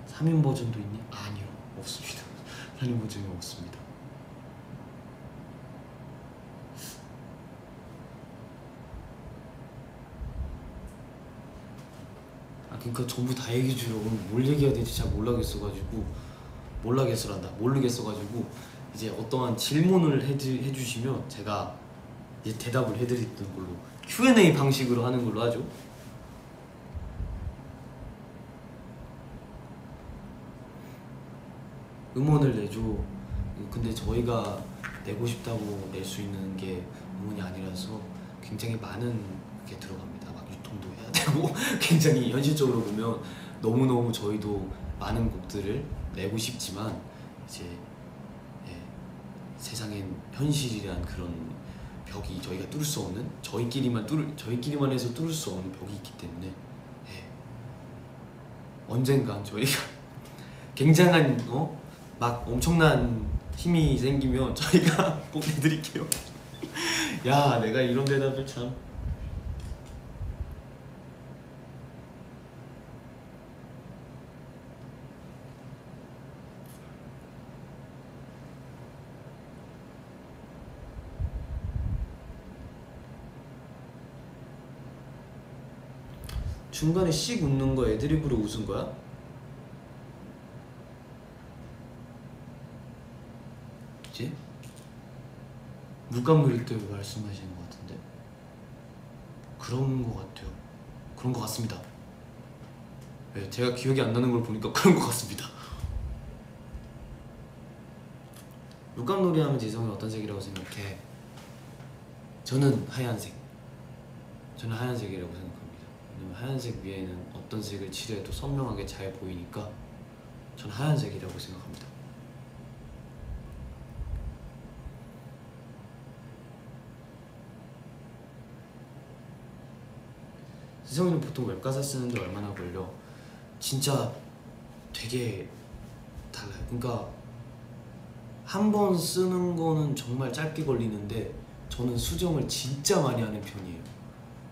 Speaker 1: 3인 버전도 있니? 아니요, 없습니다. 3인 버전이 없습니다. 아, 그러니까 전부 다 얘기해 주려고 뭘 얘기해야 될지 잘 모르겠어가지고 이제 어떠한 질문을 해주시면 제가 이제 대답을 해드리는 걸로, Q&A 방식으로 하는 걸로 하죠. 음원을 내줘. 근데 저희가 내고 싶다고 낼 수 있는 게 음원이 아니라서 굉장히 많은 게 들어갑니다. 막 유통도 해야 되고 굉장히 현실적으로 보면 너무너무 저희도 많은 곡들을 내고 싶지만 이제, 예, 세상엔 현실이란 그런 벽이 저희가 뚫을 수 없는, 저희끼리만 해서 뚫을 수 없는 벽이 있기 때문에, 예, 언젠간 저희가 굉장한 막 엄청난 힘이 생기면 저희가 꼭 내드릴게요. 야, 내가 이런 대답을 참. 중간에 씩 웃는 거 애드립으로 웃은 거야? 뭐지? 물감 그릴 때 말씀하시는 것 같은데? 그런 것 같아요. 그런 것 같습니다. 네, 제가 기억이 안 나는 걸 보니까 그런 것 같습니다. 물감놀이 하면 지성이 어떤 색이라고 생각해? 저는 하얀색. 저는 하얀색이라고 생각합니다. 왜냐면 하얀색 위에는 어떤 색을 칠해도 선명하게 잘 보이니까 저는 하얀색이라고 생각합니다. 지성이는 보통 웹가사 쓰는데 얼마나 걸려? 진짜 되게 달라요. 그러니까 한 번 쓰는 거는 정말 짧게 걸리는데 저는 수정을 진짜 많이 하는 편이에요.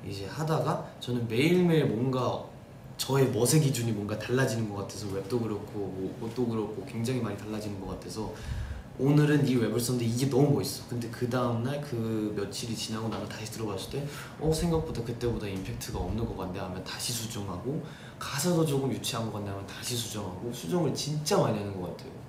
Speaker 1: 이제 하다가 저는 매일매일 뭔가 저의 멋의 기준이 뭔가 달라지는 것 같아서 웹도 그렇고 뭐 옷도 그렇고 굉장히 많이 달라지는 것 같아서 오늘은 이 웹을 썼는데 이게 너무 멋있어. 근데 그 다음날 그 며칠이 지나고 나서 다시 들어봤을 때 생각보다 그때보다 임팩트가 없는 것 같네 하면 다시 수정하고, 가사도 조금 유치한 것 같네 하면 다시 수정하고, 수정을 진짜 많이 하는 것 같아요.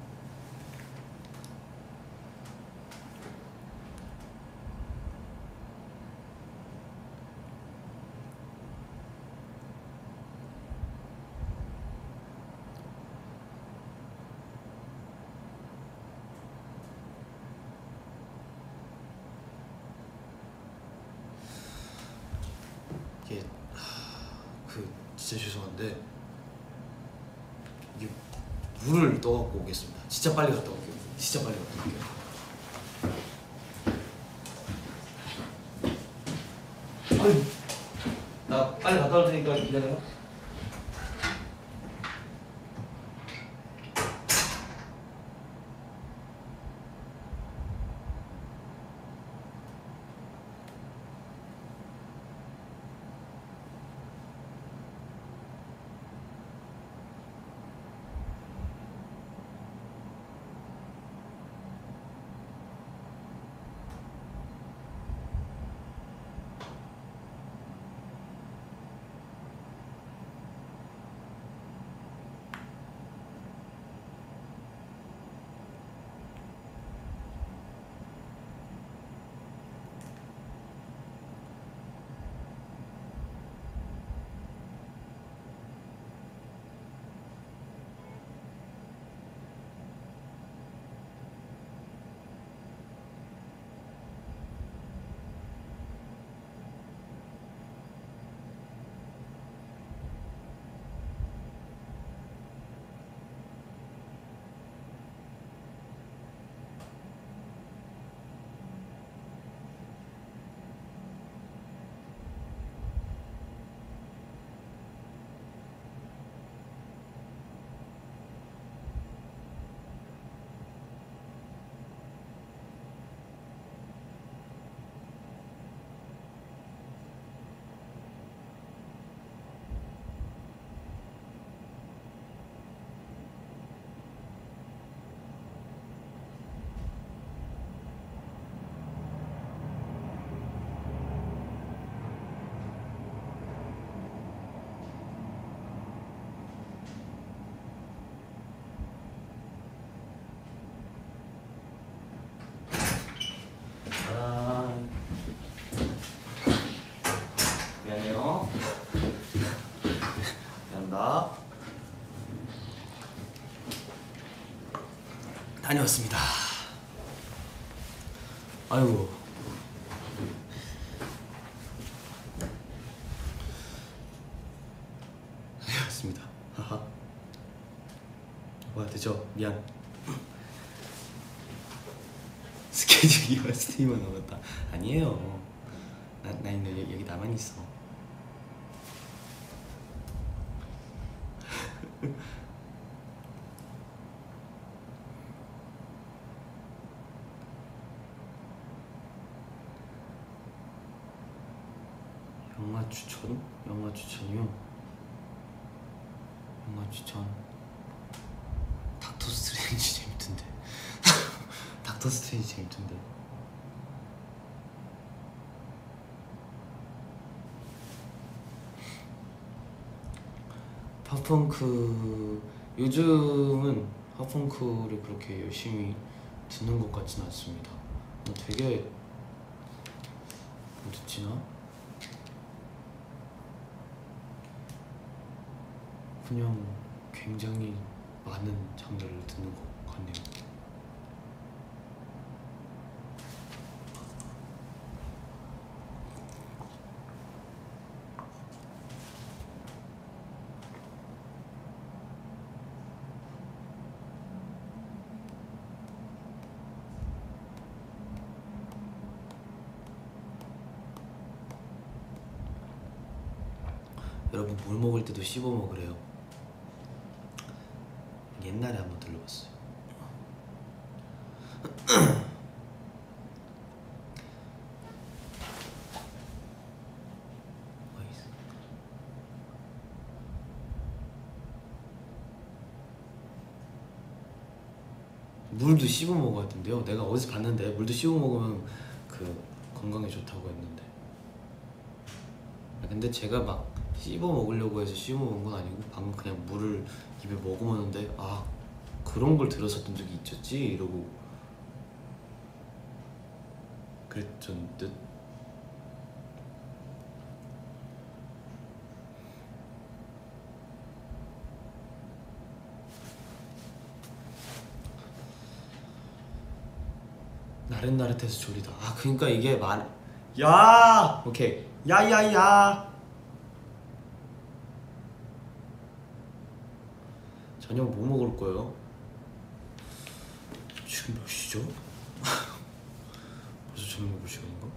Speaker 1: 이게 진짜 죄송한데 이게 물을 떠갖고 오겠습니다. 진짜 빨리 갔다 올게요. 진짜 빨리 갔다 올게요. 아니, 나 빨리 갔다 올 테니까 기다려. 미안해요. 미안합니다. 다녀왔습니다. 아이고. 다녀왔습니다. 하하. 와, 되죠? 미안. 스케줄이 스테이만 남았다. 아니에요. 나 있는 여기 나만 있어. 영화 추천? 영화 추천이요? 영화 추천. 닥터 스트레인지 재밌던데. 닥터 스트레인지 재밌던데. 핫펑크 요즘은 핫펑크를 그렇게 열심히 듣는 것 같진 않습니다. 되게 뭐 듣지나? 그냥 굉장히 많은 장르를 듣는 것 같네요. 여러분 물 먹을 때도 씹어 먹으래요. 옛날에 한번 들려봤어요. 물도 씹어 먹어야 된대요. 내가 어디서 봤는데 물도 씹어 먹으면 그 건강에 좋다고 했는데. 근데 제가 막 씹어 먹으려고 해서 씹어 먹은 건 아니고 방금 그냥 물을 입에 머금었는데 아 그런 걸 들었었던 적이 있었지 이러고 그랬던 듯. 나릇나릇해서 졸리다. 아 그러니까 이게 야 오케이 야야야 저녁 뭐 먹을 거예요? 지금 몇 시죠? 벌써 저녁 먹을 시간인가?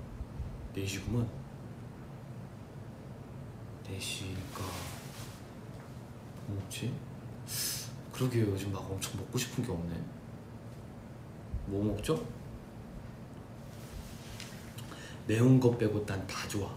Speaker 1: 4시구만. 4시니까 뭐 먹지? 그러게요. 요즘 막 엄청 먹고 싶은 게 없네. 뭐 먹죠? 매운 거 빼고 난 다 좋아.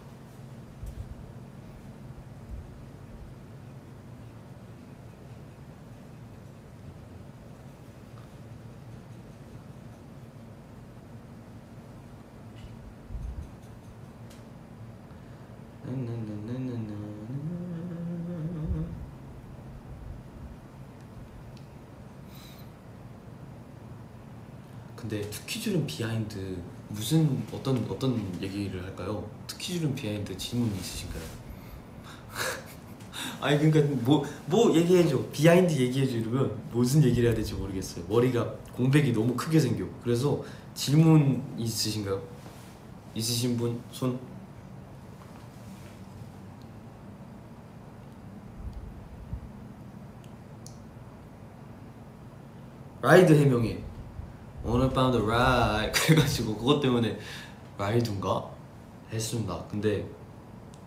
Speaker 1: 근데 투키줄은 비하인드 무슨 어떤 얘기를 할까요? 투키줄은 비하인드 질문 있으신가요? 아니 그러니까 뭐 얘기해줘. 비하인드 얘기해줘 이러면 무슨 얘기를 해야 될지 모르겠어요. 머리가 공백이 너무 크게 생겨. 그래서 질문 있으신가요? 있으신 분 손? 라이드 해명해. 오늘 밤도 라이드 그래가지고 그것 때문에 라이드인가? 했습니다. 근데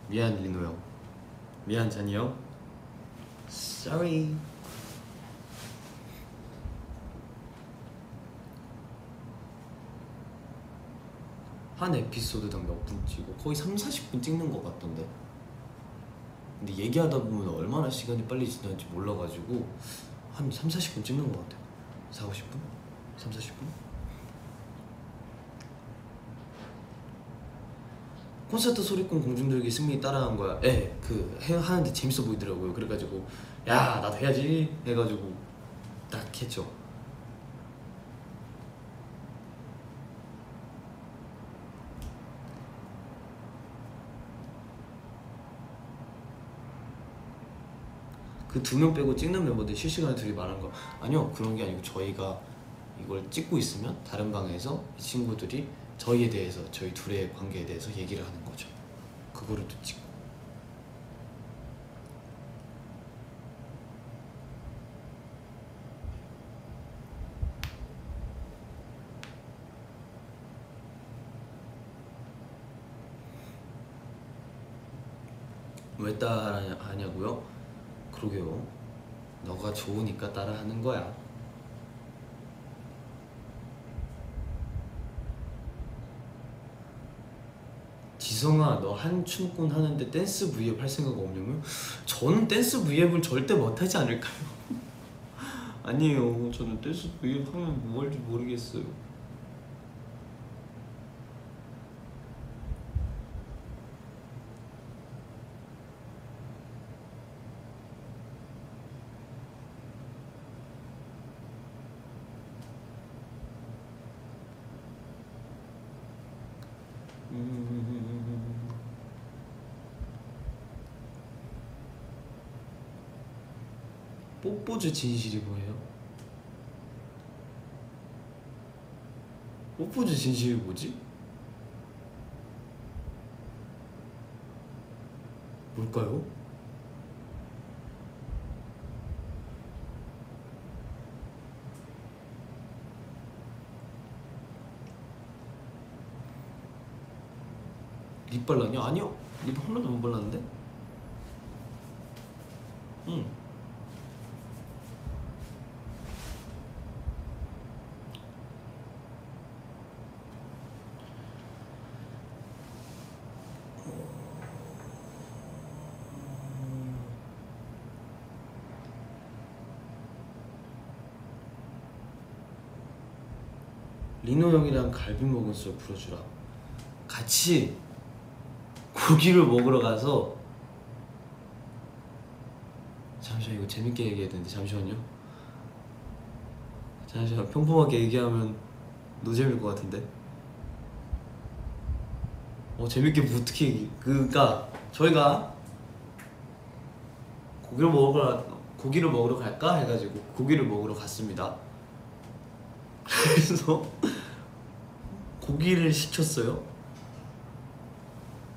Speaker 1: 미안 리노 형. 미안 잔이 형. Sorry. 한 에피소드당 몇 분 찍고 거의 3-40분 찍는 것 같던데. 근데 얘기하다 보면 얼마나 시간이 빨리 지나는지 몰라가지고 한 3-40분 찍는 것 같아요. 40-50분? 3-40분? 콘서트 소리꾼 공중들기 승민이 따라한 거야. 예, 하는데 재밌어 보이더라고요. 그래가지고 야 나도 해야지 해가지고 딱 했죠. 그 2명 빼고 찍는 멤버들 실시간에 되게 많은 거 아니요 그런 게 아니고 저희가 이걸 찍고 있으면 다른 방에서 이 친구들이 저희에 대해서 저희 둘의 관계에 대해서 얘기를 하는 거죠. 그거를 또 찍고. 왜 따라하냐고요? 그러게요. 너가 좋으니까 따라하는 거야. 지성아 너 한춤꾼 하는데 댄스 V앱 할 생각 없냐고요? 저는 댄스 V앱을 절대 못하지 않을까요? 아니에요. 저는 댄스 V앱 하면 뭐 할지 모르겠어요. 뽀뽀즈 진실이 뭐예요? 뽀뽀즈 진실이 뭐지? 뭘까요? 립 발랐냐? 아니요, 립 한 번도 못 발랐는데? 응. 리노 형이랑 갈비 먹은 썰 풀어주라. 같이 고기를 먹으러 가서, 잠시만, 이거 재밌게 얘기해야 되는데 잠시만요. 잠시만, 평범하게 얘기하면 노잼일 것 같은데. 재밌게 뭐 어떻게 얘기? 그니까 저희가 고기를 먹으러 갈까 해가지고 고기를 먹으러 갔습니다. 그래서 고기를 시켰어요.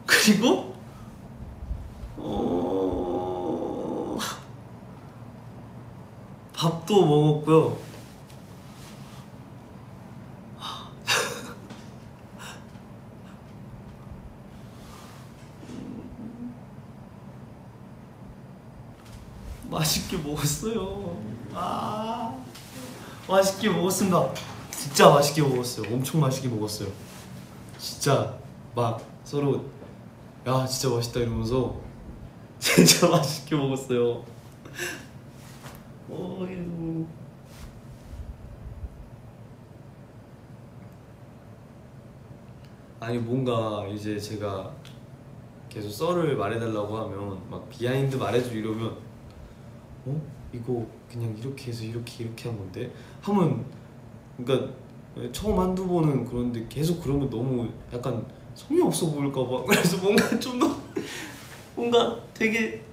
Speaker 1: 그리고 밥도 먹었고요. 맛있게 먹었어요. 맛있게 먹었습니다. 진짜 맛있게 먹었어요. 엄청 맛있게 먹었어요. 진짜 막 서로 야 진짜 맛있다 이러면서 진짜 맛있게 먹었어요. 어이구. 아니 뭔가 이제 제가 계속 썰을 말해달라고 하면 막 비하인드 말해줘 이러면 이거 그냥 이렇게 해서 이렇게 한 건데 하면, 그러니까 처음 한두 번은 그런데 계속 그러면 너무 약간 성의 없어 보일까봐. 그래서 뭔가 좀 더 뭔가 되게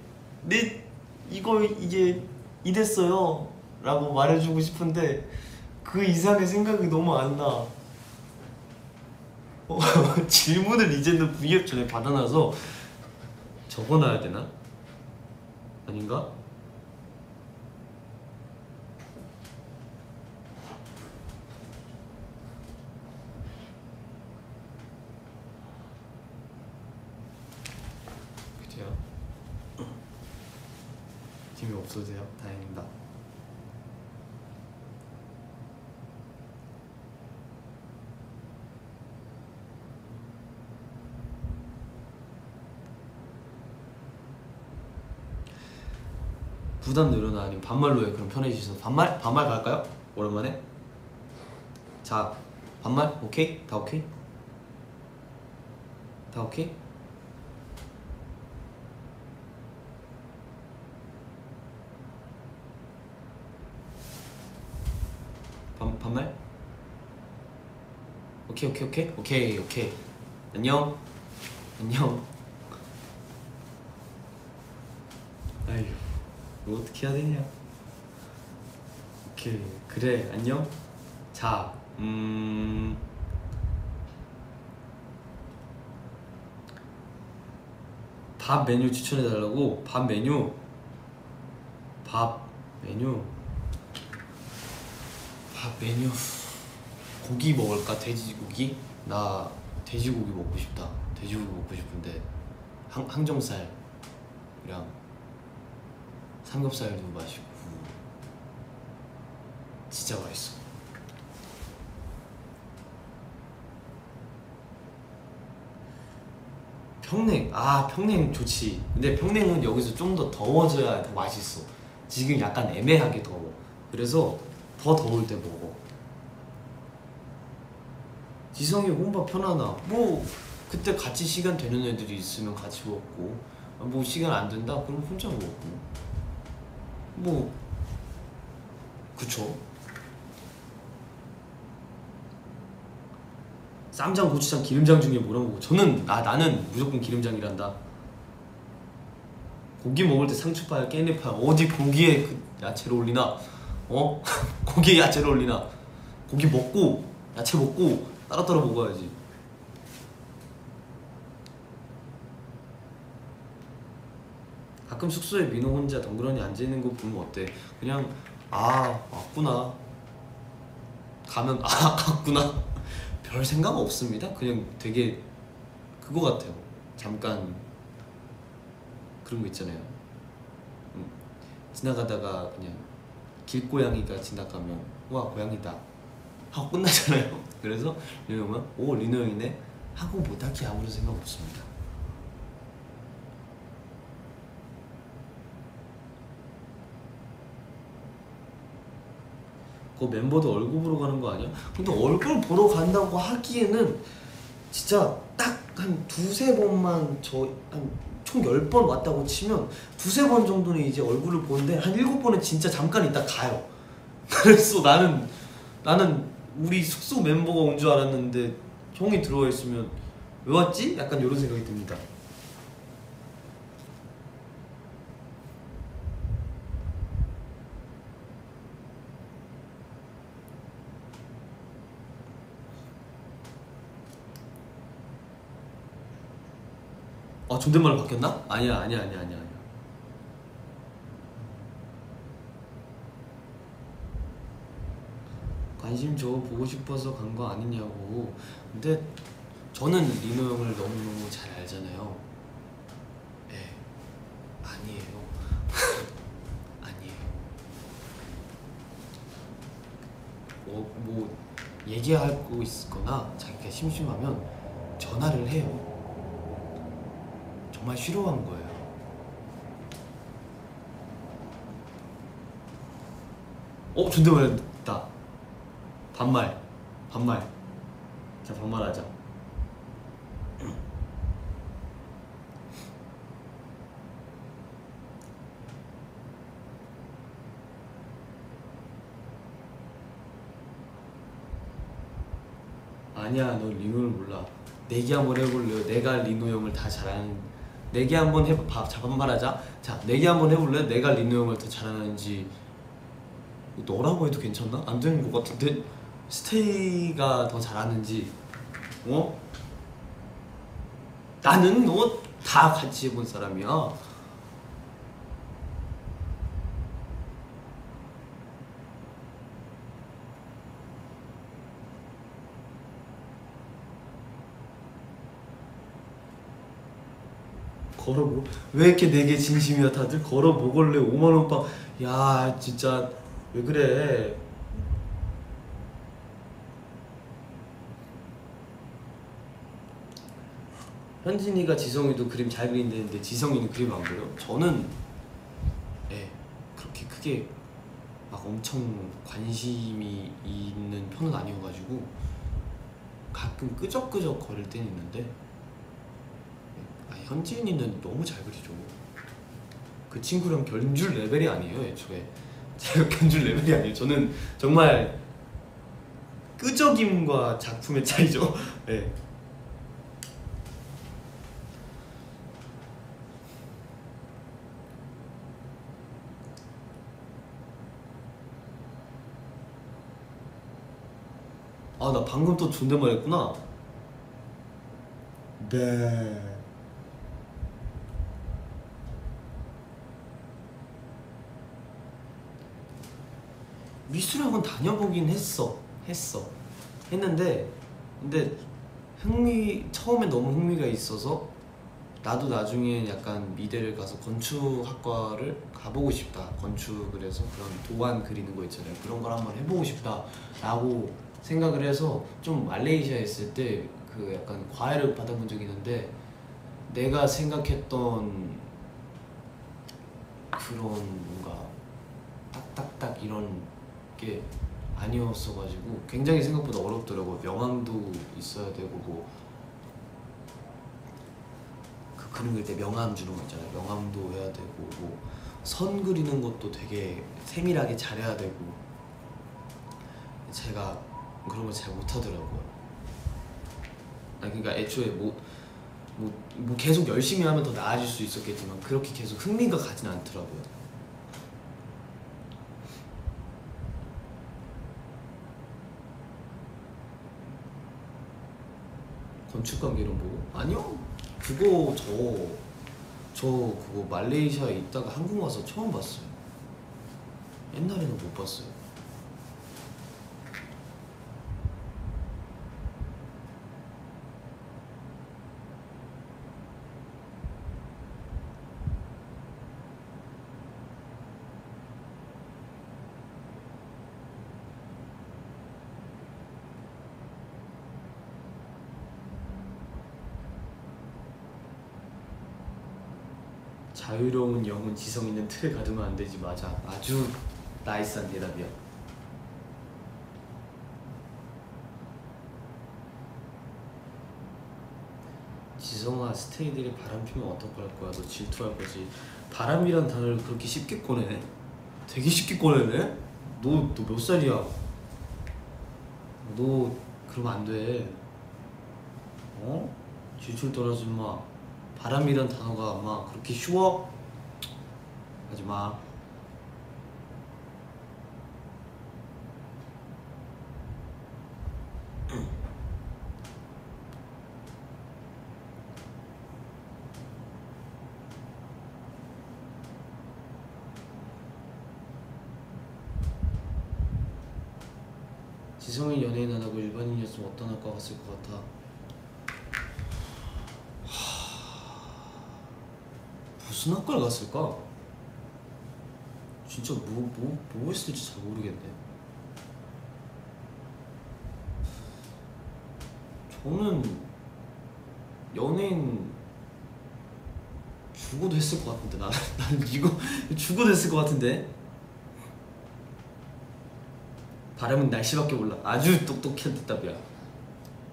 Speaker 1: 이거 이게 이랬어요 라고 말해주고 싶은데 그 이상의 생각이 너무 안 나. 질문을 이제는 V앱 전에 받아놔서 적어놔야 되나? 아닌가? 그죠? 힘이 없으세요? 다행입니다. 부담 늘어나 아니면 반말로 해. 그럼 편해지셔서 반말 갈까요? 오랜만에. 자, 반말 오케이? 다 오케이? 다 오케이? 반말? 오케이. 안녕. 아휴, 뭐 어떻게 해야 되냐. 오케이, 그래, 안녕. 자, 밥 메뉴 추천해달라고. 밥 메뉴 고기 먹을까? 돼지고기? 나 돼지고기 먹고 싶다. 돼지고기 먹고 싶은데 항정살이랑 삼겹살도 맛있고 진짜 맛있어. 평냉 좋지. 근데 평냉은 여기서 좀 더 더워져야 더 맛있어. 지금 약간 애매하게 더워. 그래서 더 더울 때 먹어. 지성이 혼밥 편하나? 뭐 그때 같이 시간 되는 애들이 있으면 같이 먹고, 뭐 시간 안 된다? 그럼 혼자 먹고, 뭐 그쵸. 쌈장, 고추장, 기름장 중에 뭐라고? 저는 나는 무조건 기름장이란다. 고기 먹을 때 상추파야 깻잎파야 어디 고기에 그 야채를 올리나? 어? 고기에 야채를 올리나? 고기 먹고 야채 먹고 따로따로 먹어야지. 가끔 숙소에 민호 혼자 덩그러니 앉아있는 거 보면 어때? 그냥 아 왔구나 가면 아 갔구나 별 생각 없습니다. 그냥 되게 그거 같아요. 잠깐 그런 거 있잖아요. 지나가다가 그냥 길고양이가 지나가면 와 고양이다 하고 끝나잖아요. 그래서 리노 형은 오 리노 형이네 하고 뭐 딱히 아무런 생각 없습니다. 그 멤버들 얼굴 보러 가는 거 아니야? 근데 얼굴 보러 간다고 하기에는 진짜 딱 한 두세 번만 한 총 10번 왔다고 치면 두세 번 정도는 이제 얼굴을 보는데 한 7번은 진짜 잠깐 있다 가요. 그래서 나는 우리 숙소 멤버가 온 줄 알았는데 형이 들어와 있으면 왜 왔지? 약간 이런 생각이 듭니다. 아 존댓말로 바뀌었나? 아니야. 관심 줘 보고 싶어서 간 거 아니냐고. 근데 저는 리노 형을 너무너무 잘 알잖아요. 네, 아니에요. 아니에요. 뭐 얘기하고 있거나 자기가 심심하면 전화를 해요. 정말 싫어한 거예요. 존댓말 했다. 반말. 자 반말하자. 아니야 너 리노를 몰라. 내기 한번 해볼래요? 내가 리노 형을 다 잘하는. 내기 한번 해봐. 자 반말하자. 자 내기 한번 해볼래? 내가 리노 형을 더 잘하는지. 너라고 해도 괜찮나? 안 되는 것 같은데? 스테이가 더 잘하는지. 나는 너 다 같이 해본 사람이야. 걸어보. 왜 이렇게 내게 진심이야 다들? 걸어보걸래 5만원 빵. 야 진짜 왜 그래. 현진이가 지성이도 그림 잘 그린다는데 지성이는 그림 안 그려? 저는 그렇게 크게 막 엄청 관심이 있는 편은 아니어가지고 가끔 끄적끄적 거릴 때는 있는데 현진이는 너무 잘 그리죠. 그 친구랑 견줄 레벨이 아니에요 애초에. 제가 견줄 레벨이 아니에요. 저는 정말 끄적임과 작품의 차이죠. 네. 아 나 방금 또 존댓말 했구나. 네. 미술학원 다녀보긴 했는데 근데 처음에 너무 흥미가 있어서 나도 나중에 약간 미대를 가서 건축학과를 가보고 싶다. 건축을 해서 그런 도안 그리는 거 있잖아요. 그런 걸 한번 해보고 싶다 라고 생각을 해서 좀 말레이시아에 있을 때 그 약간 과외를 받아본 적이 있는데 내가 생각했던 그런 뭔가 딱딱딱 이런 게 아니었어가지고 굉장히 생각보다 어렵더라고요. 명암도 있어야 되고 뭐 그 그림 그릴 때 명암 주는 거 있잖아요. 명암도 해야 되고 뭐 선 그리는 것도 되게 세밀하게 잘해야 되고 제가 그런 걸 잘 못하더라고요. 그러니까 애초에 뭐 뭐 계속 열심히 하면 더 나아질 수 있었겠지만 그렇게 계속 흥미가 가진 않더라고요. 건축관계론 보고? 아니요. 그거 저 그거 말레이시아에 있다가 한국 와서 처음 봤어요. 옛날에는 못 봤어요. 자유로운 영혼 지성 있는 틀에 가두면 안 되지. 맞아. 아주 나이스한 대답이야. 지성아, 스테이들이 바람 피면 어떡할 거야? 너 질투할 거지. 바람이란 단어를 그렇게 쉽게 꺼내네? 되게 쉽게 꺼내네? 너 몇 살이야? 너 그러면 안 돼. 어? 질투를 떨어지 마. 바람이란 단어가 막 그렇게 쉬워? 하지마. 지성이 연예인 안 하고 일반인이었으면 어떤 학과 갔을 것 같아? 무슨 학과를 갔을까? 진짜 뭐 했을지 잘 모르겠네. 저는 연예인 죽어도 했을 것 같은데. 나는 이거 죽어도 했을 것 같은데. 바람은 날씨밖에 몰라. 아주 똑똑한 대답이야.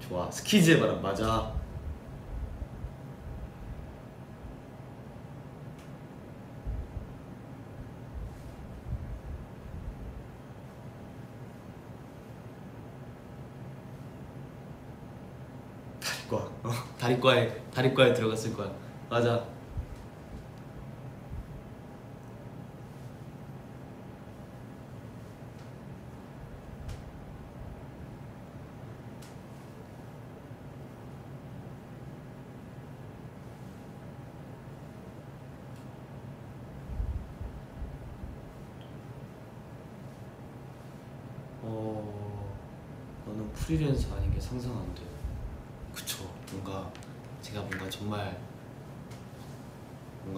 Speaker 1: 좋아. 스키즈의 바람 맞아. 다리과에 들어갔을 거야. 맞아. 너는 프리랜서 아닌 게 상상 안 돼. 그쵸. 제가 정말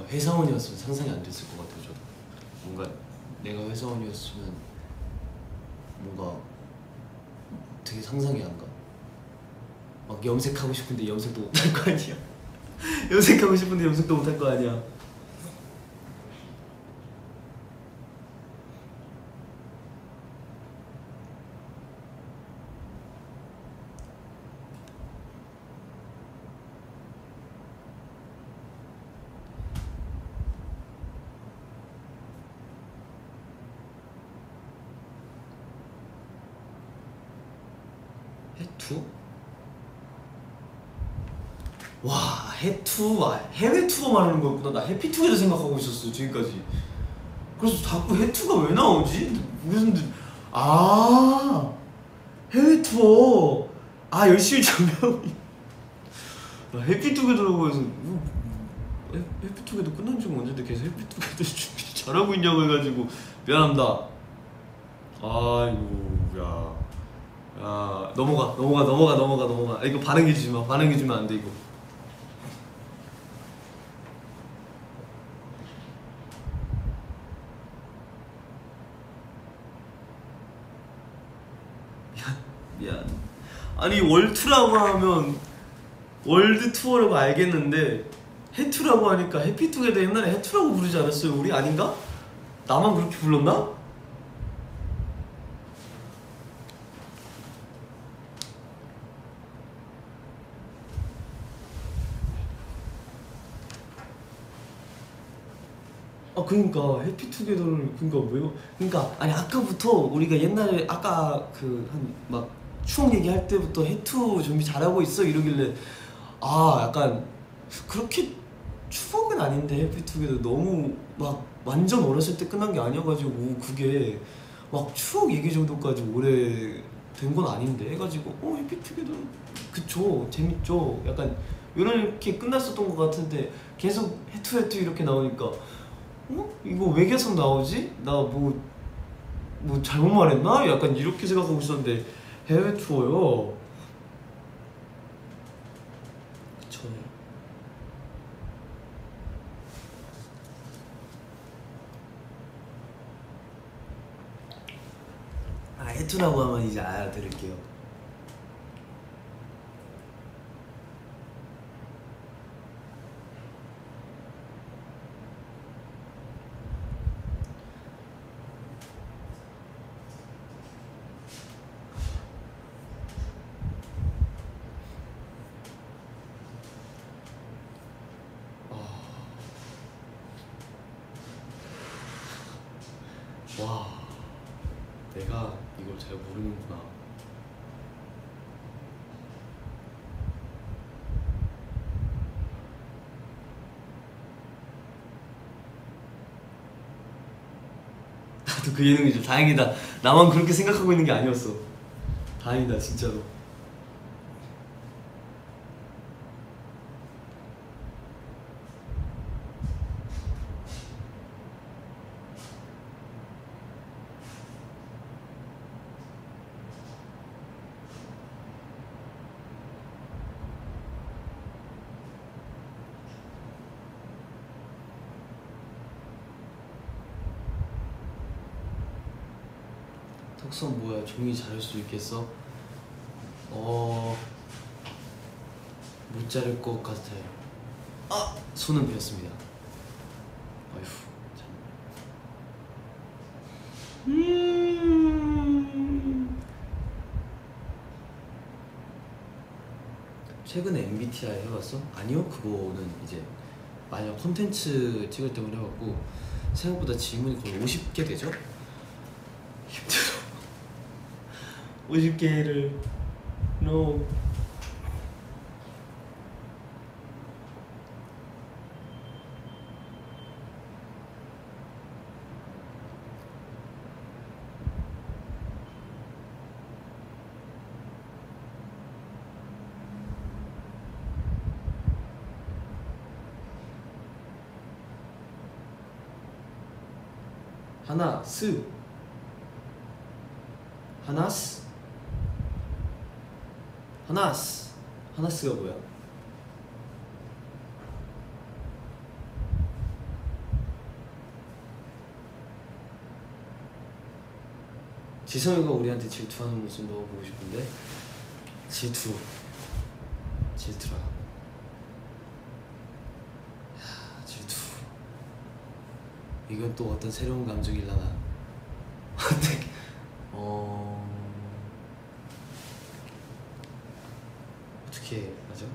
Speaker 1: 회사원이었으면 상상이 안 됐을 것 같아요. 저도 내가 회사원이었으면 되게 상상이 안 가. 막 염색하고 싶은데 염색도 못할 거 아니야. 염색하고 싶은데 염색도 못할 거 아니야. 해투? 와, 해외 투어 말하는 거였구나. 나 해피투게더 생각하고 있었어 지금까지. 그래서 자꾸 해투가 왜 나오지? 해외 투어. 열심히 준비하고. 나 해피투게더라고 해서 해피투게더 끝난 지가 언젠데 계속 해피투게더 준비 잘하고 있냐고 해가지고 미안합니다. 아이고 야 넘어가. 이거 반응해 주지마. 반응해 주면 안 돼 이거. 미안. 아니 월투라고 하면 월드 투어라고 알겠는데 해투라고 하니까 해피투게더 옛날에 해투라고 부르지 않았어요? 우리 아닌가? 나만 그렇게 불렀나? 그러니까 해피투게더를 아니 아까부터 우리가 옛날에 아까 막 추억 얘기할 때부터 해투 준비 잘하고 있어 이러길래 약간 그렇게 추억은 아닌데 해피투게더 너무 막 완전 어렸을 때 끝난 게 아니어가지고 그게 막 추억 얘기 정도까지 오래 된 건 아닌데 해가지고 해피투게더 그쵸 재밌죠 약간 이렇게 끝났었던 것 같은데 계속 해투해투 이렇게 나오니까 이거 왜 계속 나오지? 나 뭐 잘못 말했나? 약간 이렇게 생각하고 있었는데 해외 투어요. 그쵸. 해투라고 하면 이제 알아들을게요. 와, 내가 이걸 잘 모르는구나. 나도 그 예능이죠. 다행이다. 나만 그렇게 생각하고 있는 게 아니었어. 다행이다, 진짜로. 턱선 뭐야? 종이 자를 수 있겠어? 못 자를 것 같아요. 손은 비었습니다. 어휴, 참. 최근에 MBTI 해봤어? 아니요, 그거는 이제 만약 콘텐츠 찍을 때만 해봤고 생각보다 질문이 거의 50개 되죠? 힘들어. 50개를 no. 하나스 하나스 하나스 하나스가 뭐야? 지성이가 우리한테 질투하는 모습 너무 보고 싶은데. 질투라. 질투. 이건 또 어떤 새로운 감정일라나. 어떻게 하죠?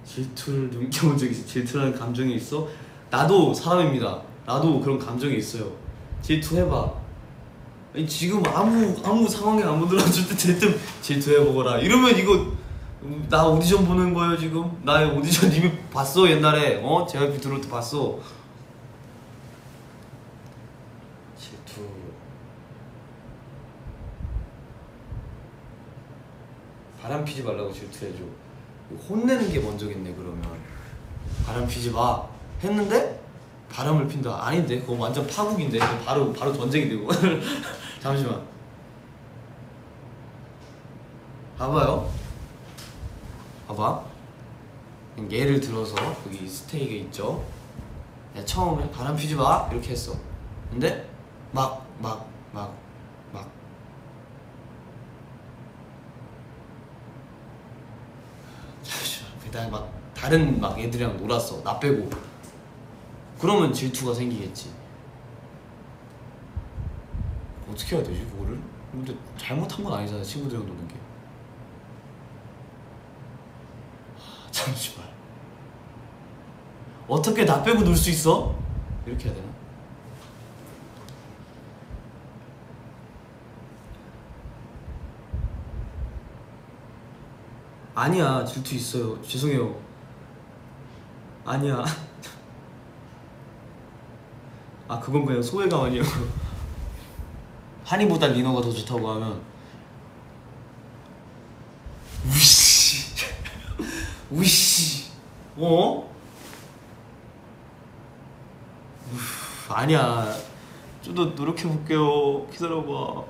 Speaker 1: 질투를 느껴본 적이 있어? 질투라는 감정이 있어? 나도 사람입니다. 나도 그런 감정이 있어요. 질투해봐. 아니, 지금 아무 상황에 안 들어줄 때 대뜸 질투해보거라 이러면 이거 나 오디션 보는 거예요 지금? 나 오디션 이미 봤어 옛날에. JYP 트로트 봤어. 질투. 바람 피지 말라고 질투해줘. 혼내는 게 먼저겠네. 그러면 바람 피지 마 했는데 바람을 핀다. 아닌데 그거 완전 파국인데. 바로 전쟁이 되고. 잠시만 봐봐요. 봐봐. 예를 들어서 여기 스테이가 있죠. 내가 처음에 바람 피지 마 이렇게 했어. 근데 막 잠시만 그다음에 막 다른 막 애들이랑 놀았어. 나 빼고. 그러면 질투가 생기겠지. 어떻게 해야 되지 그거를? 근데 잘못한 건 아니잖아 친구들이랑 노는 게. 잠시만. 어떻게 나 빼고 놀 수 있어? 이렇게 해야 되나? 아니야, 질투 있어요. 죄송해요. 아니야. 아, 그건 그냥 소외감 아니에요. 한이보다 리노가 더 좋다고 하면 우씨 우씨 어? 아니야, 좀 더 노력해볼게요. 기다려봐.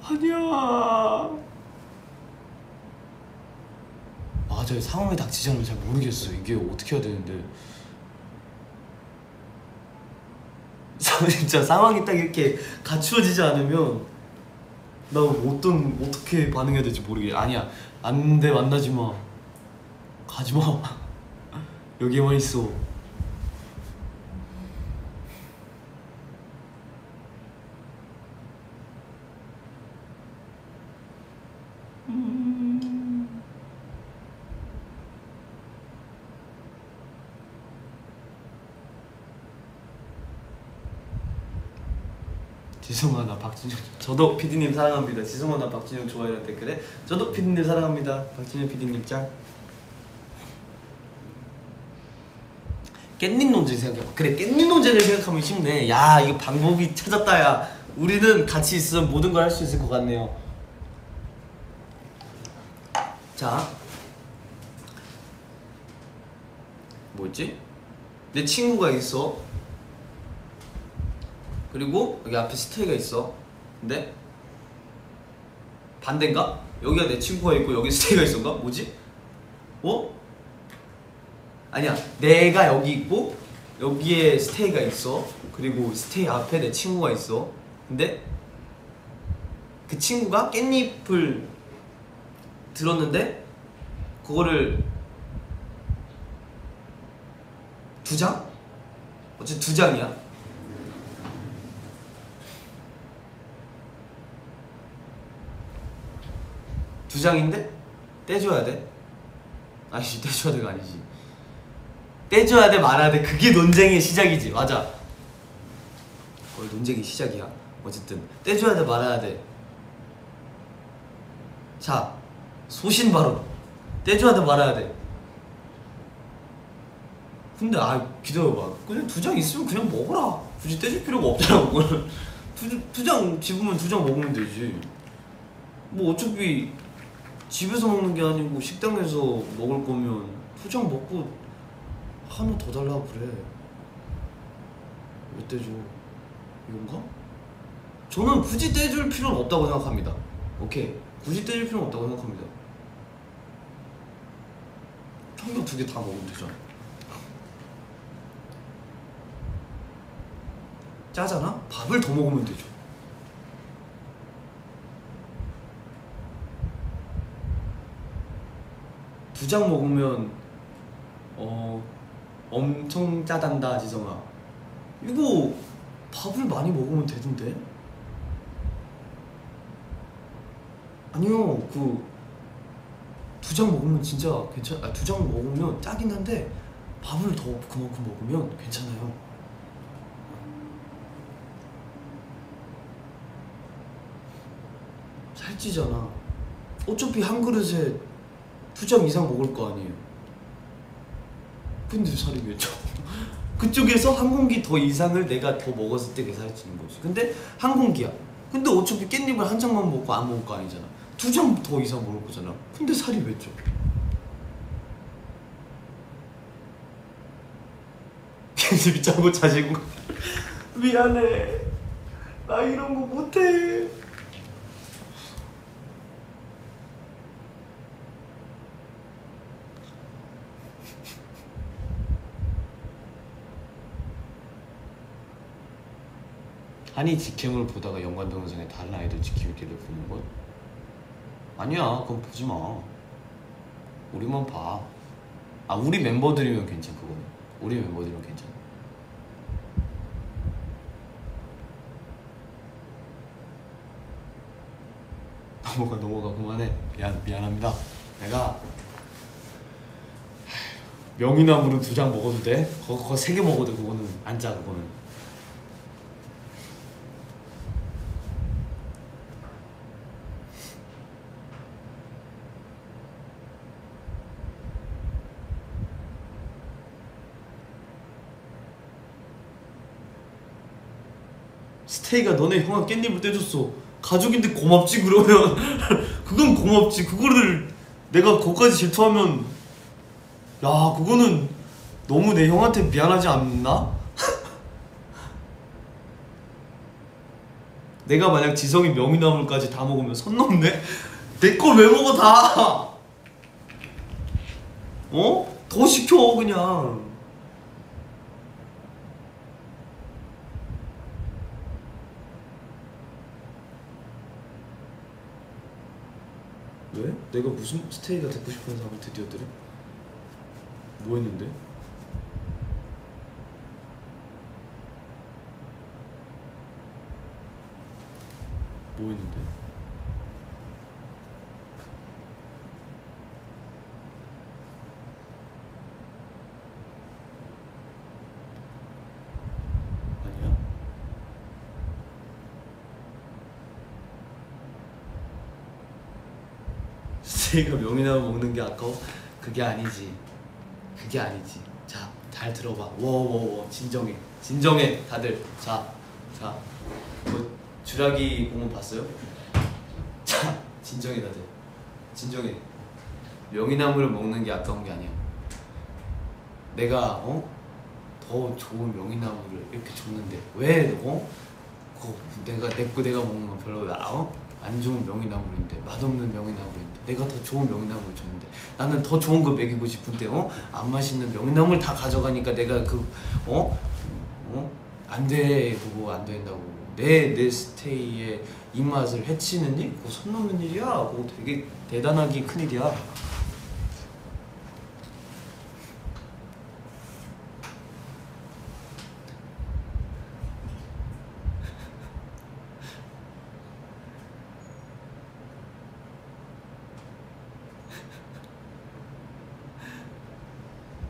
Speaker 1: 아니야. 맞아요, 상황이 닥치지 않으면 잘 모르겠어. 이게 어떻게 해야 되는데. 진짜 상황이 딱 이렇게 갖추어지지 않으면 나 어떻게 반응해야 될지 모르겠어. 아니야, 안돼, 만나지마, 가지마. 여기에만 있어. 지성아 나 박진영, 저도 피디님 사랑합니다. 지성아 나 박진영 좋아요라는 댓글에 저도 피디님 사랑합니다. 박진영 피디님 짱. 깻잎 논쟁 생각해봐. 그래, 깻잎 논쟁을 생각하면 쉽네. 야, 이거 방법이 찾았다. 야, 우리는 같이 있으면 모든 걸 할 수 있을 것 같네요. 자, 뭐였지? 내 친구가 있어. 그리고 여기 앞에 스테이가 있어. 근데 반대인가? 여기가 내 친구가 있고 여기 스테이가 있었가? 뭐지? 어? 아니야, 내가 여기 있고 여기에 스테이가 있어. 그리고 스테이 앞에 내 친구가 있어. 근데 그 친구가 깻잎을 들었는데 그거를 2장? 어쨌든 2장이야. 두 장인데 떼줘야 돼? 아니지, 떼줘야 돼가 아니지. 떼줘야 돼, 말아야 돼. 그게 논쟁의 시작이지. 맞아, 거의 논쟁의 시작이야. 어쨌든 떼줘야 돼, 말아야 돼. 자, 소신발언. 떼줘야 돼, 말아야 돼. 근데 기다려봐. 그냥 2장 있으면 그냥 먹어라. 굳이 떼줄 필요가 없잖아. 그거는 두 장 집으면 2장 먹으면 되지. 뭐 어차피 집에서 먹는 게 아니고 식당에서 먹을 거면 2장 먹고 하나 더 달라고 그래. 왜 떼줘? 이건가? 저는 굳이 떼줄 필요는 없다고 생각합니다. 오케이, 굳이 떼줄 필요는 없다고 생각합니다. 청경 2개 다 먹으면 되잖아. 짜잖아? 밥을 더 먹으면 되죠. 두 장 먹으면 엄청 짜단다. 지성아, 이거 밥을 많이 먹으면 되던데? 아니요, 그 2장 먹으면 진짜 괜찮. 2장 먹으면 짜긴 한데 밥을 더 그만큼 먹으면 괜찮아요. 살찌잖아. 어차피 한 그릇에 2장 이상 먹을 거 아니에요. 근데 살이 왜 쪄? 그쪽에서 한 공기 더 이상을 내가 더 먹었을 때 그 살이 찌는 거지. 근데 한 공기야. 근데 어차피 깻잎을 한 장만 먹고 안 먹을 거 아니잖아. 2장 더 이상 먹을 거잖아. 근데 살이 왜 쪄? 깻잎이 짜고 자지고. 미안해, 나 이런 거 못해. 한이 직캠을 보다가 연관 동영상에 다른 아이돌 직캠기를 보는 건? 아니야, 그건 보지 마. 우리만 봐. 우리 멤버들이면 괜찮아. 그거는 우리 멤버들이면 괜찮아. 넘어가 그만해. 미안합니다. 내가 명이나물은 2장 먹어도 돼? 그거 3개 먹어도 돼. 그거는 안 짜. 그거는 스테이가 너네 형아 깻잎을 떼줬어. 가족인데 고맙지 그러면. 그건 고맙지. 그거를 내가 거기까지 질투하면 야 그거는 너무 내 형한테 미안하지 않나? 내가 만약 지성이 명이나물까지 다 먹으면 선 넘네? 내 걸 왜 먹어 다? 어? 더 시켜 그냥. 왜? 내가 무슨 스테이가 듣고 싶은 사람을 드디어 들어? 뭐 했는데? 뭐 했는데? 아니야? 스테이가 명이나물 먹는 게 아까워? 그게 아니지. 그게 아니지. 자, 잘 들어봐. 워워워 진정해. 진정해 다들. 자, 뭐 주라기 공원 봤어요? 자, 진정해 다들. 진정해. 명이나물을 먹는 게 아까운 게 아니야. 내가 더 좋은 명이나물을 이렇게 줬는데 왜 내가 먹는 건 별로 안 좋은 명이나물인데 맛없는 명이나물인데 내가 더 좋은 명이나물을 줬는데 나는 더 좋은 거 먹이고 싶은데 안 맛있는 명이나물 다 가져가니까 내가 안 돼. 그거 안 된다고. 내 스테이의 입맛을 해치는 일? 그거 선 넘는 일이야. 그거 되게 대단하게 큰 일이야.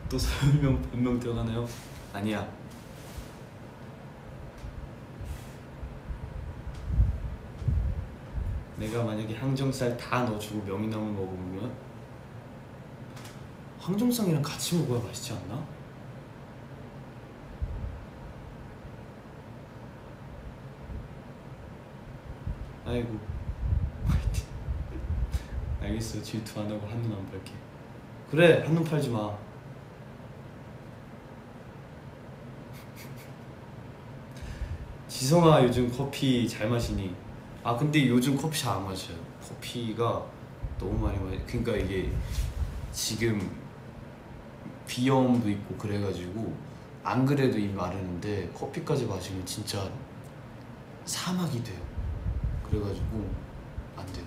Speaker 1: 또 설명 변명 들어가나요? 아니야. 내가 만약에 항정살 다 넣어주고 명이나물 먹으면 항정살이랑 같이 먹어야 맛있지 않나? 아이고 알겠어. 질투 안 하고 한눈 안 팔게. 그래 한눈 팔지 마. 지성아 요즘 커피 잘 마시니? 아 근데 요즘 커피 잘 안 마셔요. 커피가 너무 많이 그러니까 이게 지금 비염도 있고 그래가지고 안 그래도 입 마르는데 커피까지 마시면 진짜 사막이 돼요. 그래가지고 안 돼요.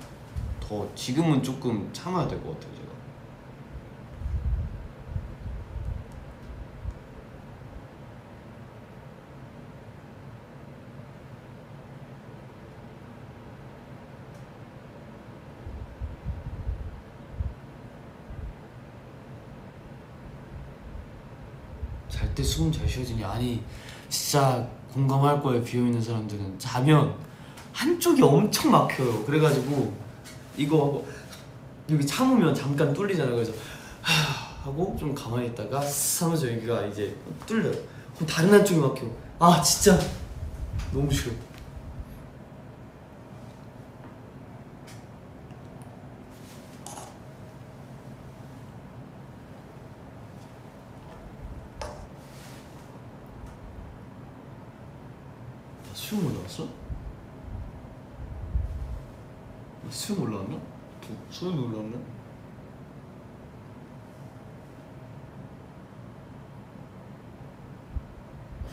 Speaker 1: 더 지금은 조금 참아야 될 것 같아요 제가. 잘 때 숨 잘 쉬어지냐? 아니 진짜 공감할 거예요. 비어있는 사람들은 자면 한쪽이 엄청 막혀요. 그래가지고 이거 하고 여기 참으면 잠깐 뚫리잖아요. 그래서 하고 좀 가만히 있다가 하면서 여기가 이제 뚫려요. 그럼 다른 한쪽이 막혀. 아 진짜 너무 싫어. 수영 올라왔어? 수영 올라왔나? 수영 올라왔나?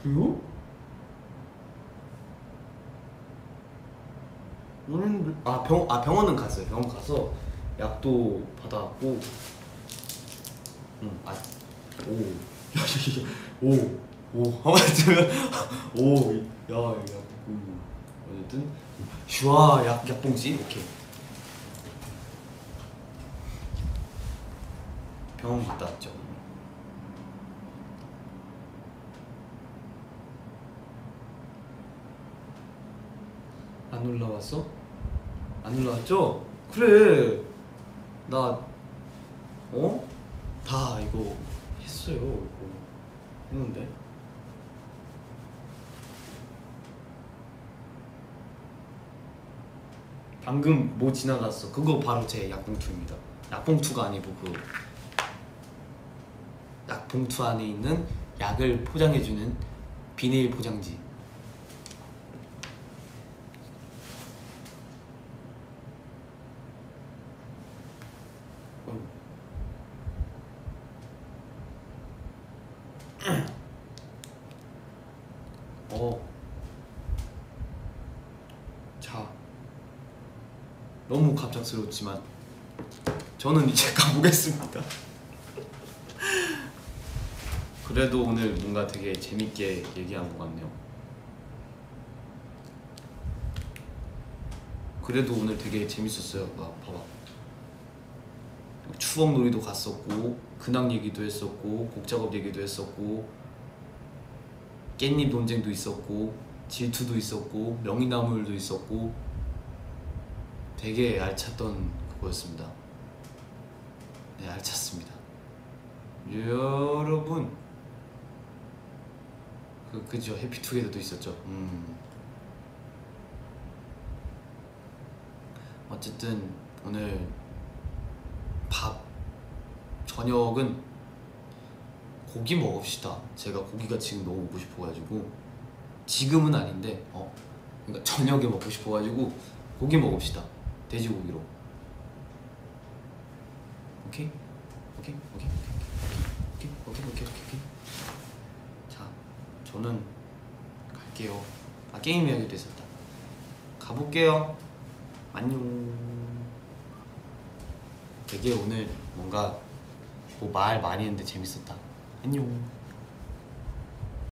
Speaker 1: 그래요? 너는 병원은 갔어요. 병원 가서 약도 받아왔고. 어쨌든 슈아 약봉지 오케이. 병원 갔다 왔죠. 안 올라왔어? 안 올라왔죠? 그래 나 다 이거 했어요. 이거 했는데 방금 뭐 지나갔어. 그거 바로 제 약봉투입니다. 약봉투가 아니고 그 약봉투 안에 있는 약을 포장해주는 비닐 포장지. 자, 너무 갑작스러웠지만 저는 이제 가보겠습니다. 그래도 오늘 뭔가 되게 재밌게 얘기한 것 같네요. 그래도 오늘 되게 재밌었어요. 봐봐. 추억놀이도 갔었고, 근황 얘기도 했었고, 곡작업 얘기도 했었고, 깻잎 논쟁도 있었고, 질투도 있었고, 명이나물도 있었고, 되게 알찼던 그거였습니다. 네, 알찼습니다. 여러분, 그죠? 해피투게더도 있었죠. 어쨌든 오늘 저녁은 고기 먹읍시다. 제가 고기가 지금 너무 먹고 싶어가지고, 지금은 아닌데 그러니까 저녁에 먹고 싶어가지고 고기 먹읍시다. 돼지고기로. 오케이. 자, 저는 갈게요. 게임 이야기도 했었다. 가볼게요. 안녕. 되게 오늘 뭔가 뭐 말 많이 했는데 재밌었다. 안녕.